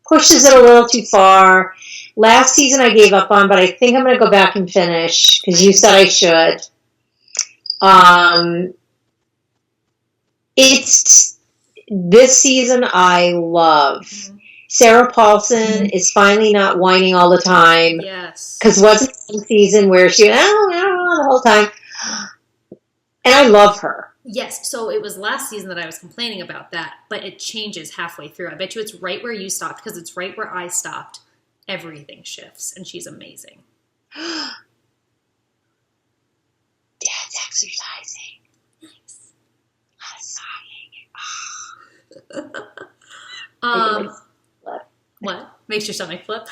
pushes it a little too far. Last season I gave up on, but I think I'm going to go back and finish because you said I should. It's this season I love. Mm-hmm. Sarah Paulson is finally not whining all the time. Yes. Because wasn't one season where she I don't know the whole time. And I love her. Yes, so it was last season that I was complaining about that, but it changes halfway through. I bet you it's right where you stopped because it's right where I stopped. Everything shifts, and she's amazing. Dad's exercising. Nice. What? Makes your stomach flip?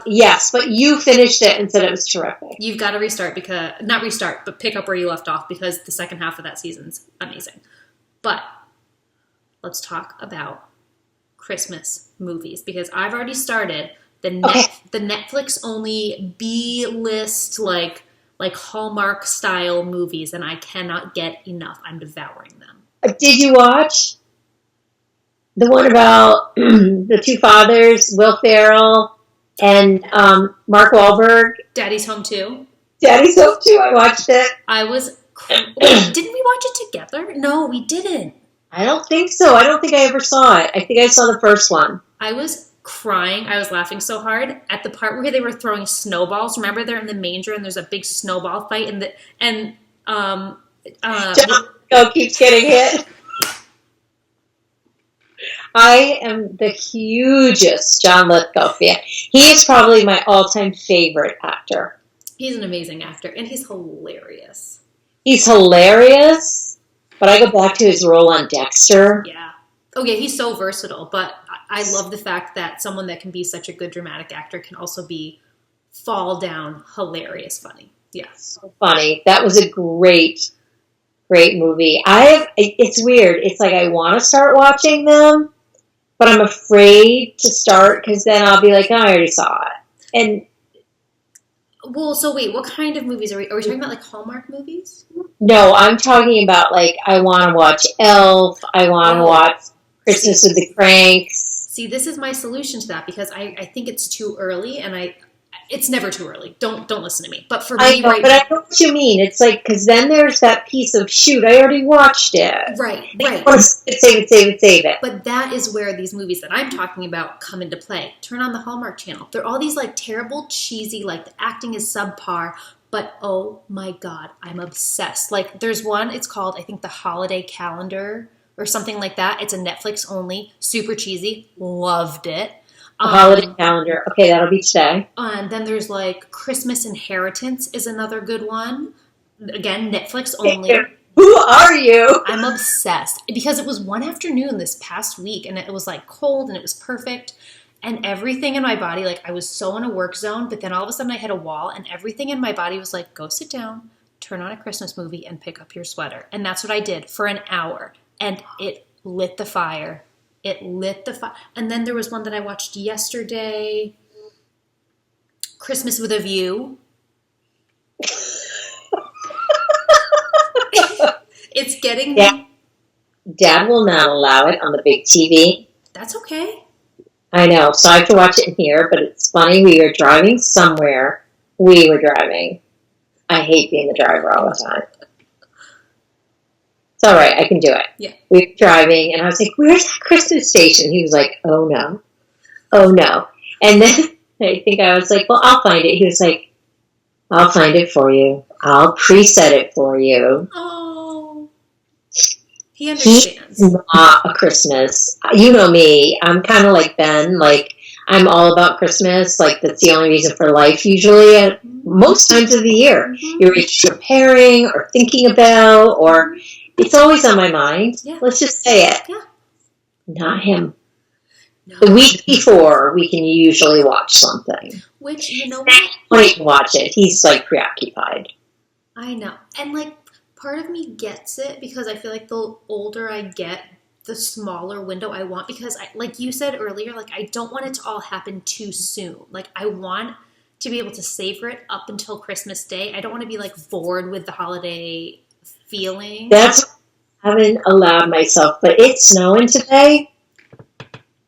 Yes, but you finished it and said it was terrific. You've got to restart not restart, but pick up where you left off because the second half of that season's amazing. But let's talk about Christmas movies because I've already started the Netflix only B-list like Hallmark style movies, and I cannot get enough. I'm devouring them. Did you watch the one about the 2 fathers, Will Ferrell and Mark Wahlberg? Daddy's Home 2. Daddy's Home 2. I watched it. I was. Wait, didn't we watch it together? No, we didn't. I don't think so. I don't think I ever saw it. I think I saw the first one. I was crying. I was laughing so hard at the part where they were throwing snowballs. Remember, they're in the manger and there's a big snowball fight, John keeps getting hit. I am the hugest John Lithgow fan. He is probably my all-time favorite actor. He's an amazing actor, and he's hilarious. He's hilarious, but I go back to his role on Dexter. Yeah. Oh, yeah, he's so versatile, but I love the fact that someone that can be such a good dramatic actor can also be fall down, hilarious, funny. Yeah. So funny. That was a great movie. It's weird. It's like I want to start watching them, but I'm afraid to start because then I'll be like, oh, I already saw it. And well, so wait, what kind of movies are we talking about? Like Hallmark movies? No, I'm talking about like I want to watch Elf. I want to watch Christmas with the Cranks. See, this is my solution to that because I think it's too early, and it's never too early. Don't listen to me. But for me, but I know what you mean. It's like, because then there's that piece of, shoot, I already watched it. Right. Save it. But that is where these movies that I'm talking about come into play. Turn on the Hallmark Channel. They're all these like terrible, cheesy, like the acting is subpar, but oh my God, I'm obsessed. Like there's one, it's called, I think, The Holiday Calendar or something like that. It's a Netflix only, super cheesy, loved it. Holiday Calendar. Okay, that'll be today. And then there's like Christmas Inheritance is another good one. Again, Netflix only. Who are you? I'm obsessed because it was one afternoon this past week and it was like cold and it was perfect. And everything in my body, like I was so in a work zone, but then all of a sudden I hit a wall and everything in my body was like, go sit down, turn on a Christmas movie and pick up your sweater. And that's what I did for an hour. And it lit the fire. And then there was one that I watched yesterday, Christmas with a View. It's getting me. Dad will not allow it on the big TV. That's okay. I know. So I have to watch it in here, but it's funny. We were driving somewhere. I hate being the driver all the time. It's all right. I can do it. Yeah. We were driving, and I was like, where's that Christmas station? He was like, oh, no. And then I think I was like, well, I'll find it. He was like, I'll find it for you. I'll preset it for you. Oh. He understands. He's not a Christmas. You know me. I'm kind of like Ben. Like, I'm all about Christmas. Like, that's the only reason for life, usually, at most times of the year. Mm-hmm. You're either preparing or thinking about, or it's always on my mind. Yeah. Let's just say it. Yeah. Not him. No. The week before, we can usually watch something. Which, you know what? When he can watch it, he's, like, preoccupied. I know. And, like, part of me gets it because I feel like the older I get, the smaller window I want, because like you said earlier, like I don't want it to all happen too soon. Like I want to be able to savor it up until Christmas Day. I don't want to be like bored with the holiday feeling. That's what I haven't allowed myself, but it's snowing today.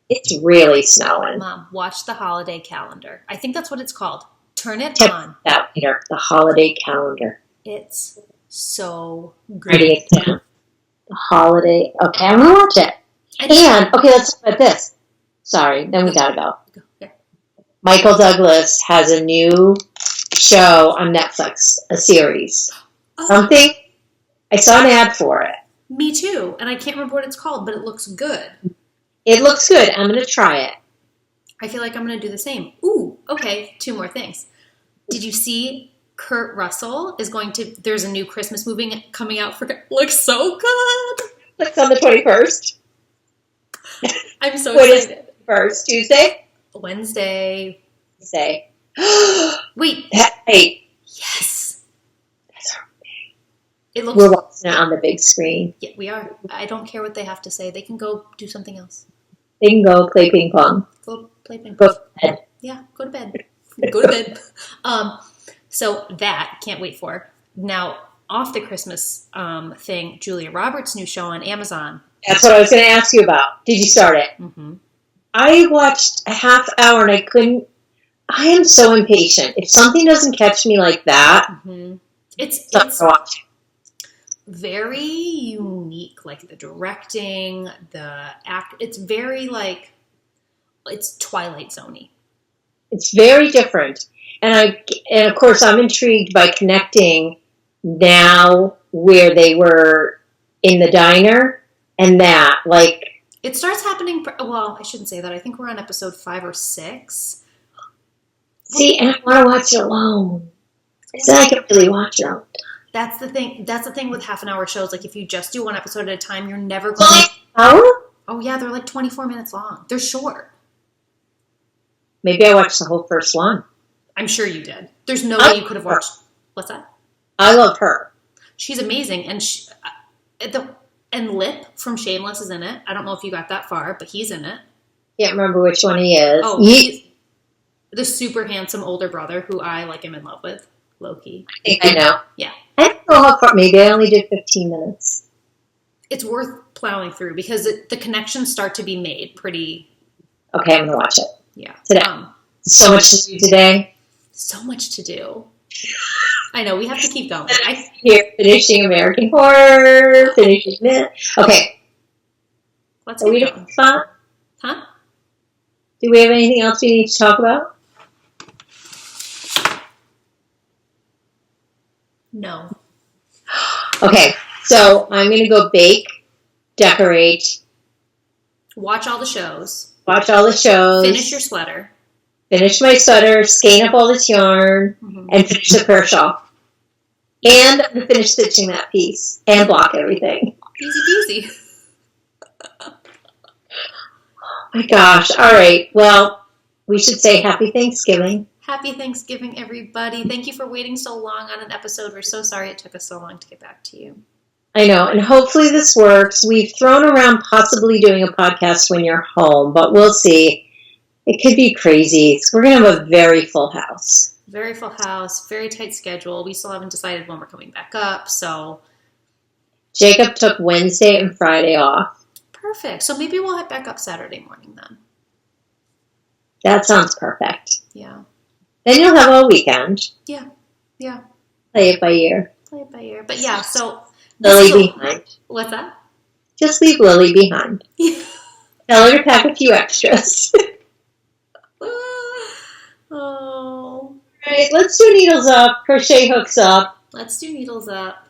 It's really snowing. Mom, watch the holiday calendar. I think that's what it's called. Turn it Check on. that later. The holiday calendar. It's so Writing good. it down. The holiday. Okay, I'm gonna watch it. And okay, let's talk about this. Sorry, then we gotta go. Yeah. Michael Douglas has a new show on Netflix, a series. Oh. Something. I saw an ad for it. Me too, and I can't remember what it's called, but it looks good. It looks good. I'm gonna try it. I feel like I'm gonna do the same. Ooh, okay. 2 more things. Did you see? Kurt Russell is there's a new Christmas movie coming out looks so good. It's on the 21st. I'm so What excited. is first? Tuesday? Wednesday. Say. Wait. Hey. Yes. That's our It looks. We're watching it on the big screen. Yeah, we are. I don't care what they have to say. They can go do something else. They can go play ping pong. Go play ping pong. Go to bed. Yeah, go to bed. Go to bed. So that, can't wait for. Now, off the Christmas thing, Julia Roberts' new show on Amazon. That's what I was going to ask you about. Did you start it? Mm-hmm. I watched a half hour and I couldn't. I am so impatient. If something doesn't catch me like that, Mm-hmm. It's watching. Very unique. Like the directing, the act. It's very like, it's Twilight Zone-y. It's very different. And of course, I'm intrigued by connecting now where they were in the diner and that, like... It starts happening... Well, I shouldn't say that. I think we're on episode 5 or 6. See, and I want to watch it alone. So I can really watch it alone. That's the thing. That's the thing with half-an-hour shows. Like, if you just do one episode at a time, you're never going to... Oh, yeah, they're like 24 minutes long. They're short. Maybe I watched the whole first one. I'm sure you did. There's no way you could have watched... What's that? I love her. She's amazing. And Lip from Shameless is in it. I don't know if you got that far, but he's in it. Can't remember which one he is. Oh, he's the super handsome older brother who I am in love with. Loki. I think I know. Yeah. I don't know how far. Maybe I only did 15 minutes. It's worth plowing through because the connections start to be made pretty Okay, I'm going to watch it. Yeah. Today. So much to do today. So much to do. I know, we have to keep going. Here, finishing American Horror, finishing Knitz. Okay. Let's keep going. Fun? Huh? Do we have anything else we need to talk about? No. Okay, so I'm going to go bake, decorate. Watch all the shows. Watch all the shows. Finish your sweater. Finish my sweater, skein up all this yarn, and finish the prayer shawl. And finish stitching that piece. And block everything. Easy peasy. Oh my gosh. All right. Well, we should say Happy Thanksgiving. Happy Thanksgiving, everybody. Thank you for waiting so long on an episode. We're so sorry it took us so long to get back to you. I know, and hopefully this works. We've thrown around possibly doing a podcast when you're home, but we'll see. It could be crazy. We're going to have a very full house. Very full house, very tight schedule. We still haven't decided when we're coming back up, so. Jacob took Wednesday and Friday off. Perfect. So maybe we'll head back up Saturday morning then. That sounds perfect. Yeah. Then you'll have a weekend. Yeah. Play it by ear. But yeah, so. Lily behind. What's that? Just leave Lily behind. Tell her to pack a few extras. Oh. All right, let's do needles up, crochet hooks up. Let's do needles up.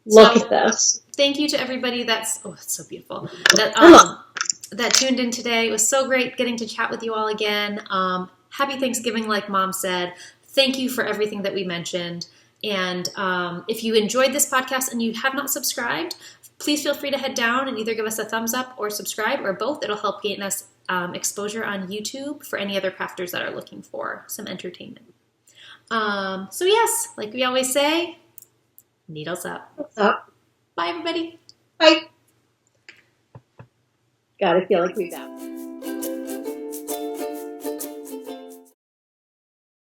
Look at this. Thank you to everybody that's so beautiful. That tuned in today. It was so great getting to chat with you all again. Happy Thanksgiving, like Mom said. Thank you for everything that we mentioned. And if you enjoyed this podcast and you have not subscribed, please feel free to head down and either give us a thumbs up or subscribe or both. It'll help gain us exposure on YouTube for any other crafters that are looking for some entertainment. So yes, like we always say, needles up. What's up? Bye, everybody. Bye. God, I feel like we've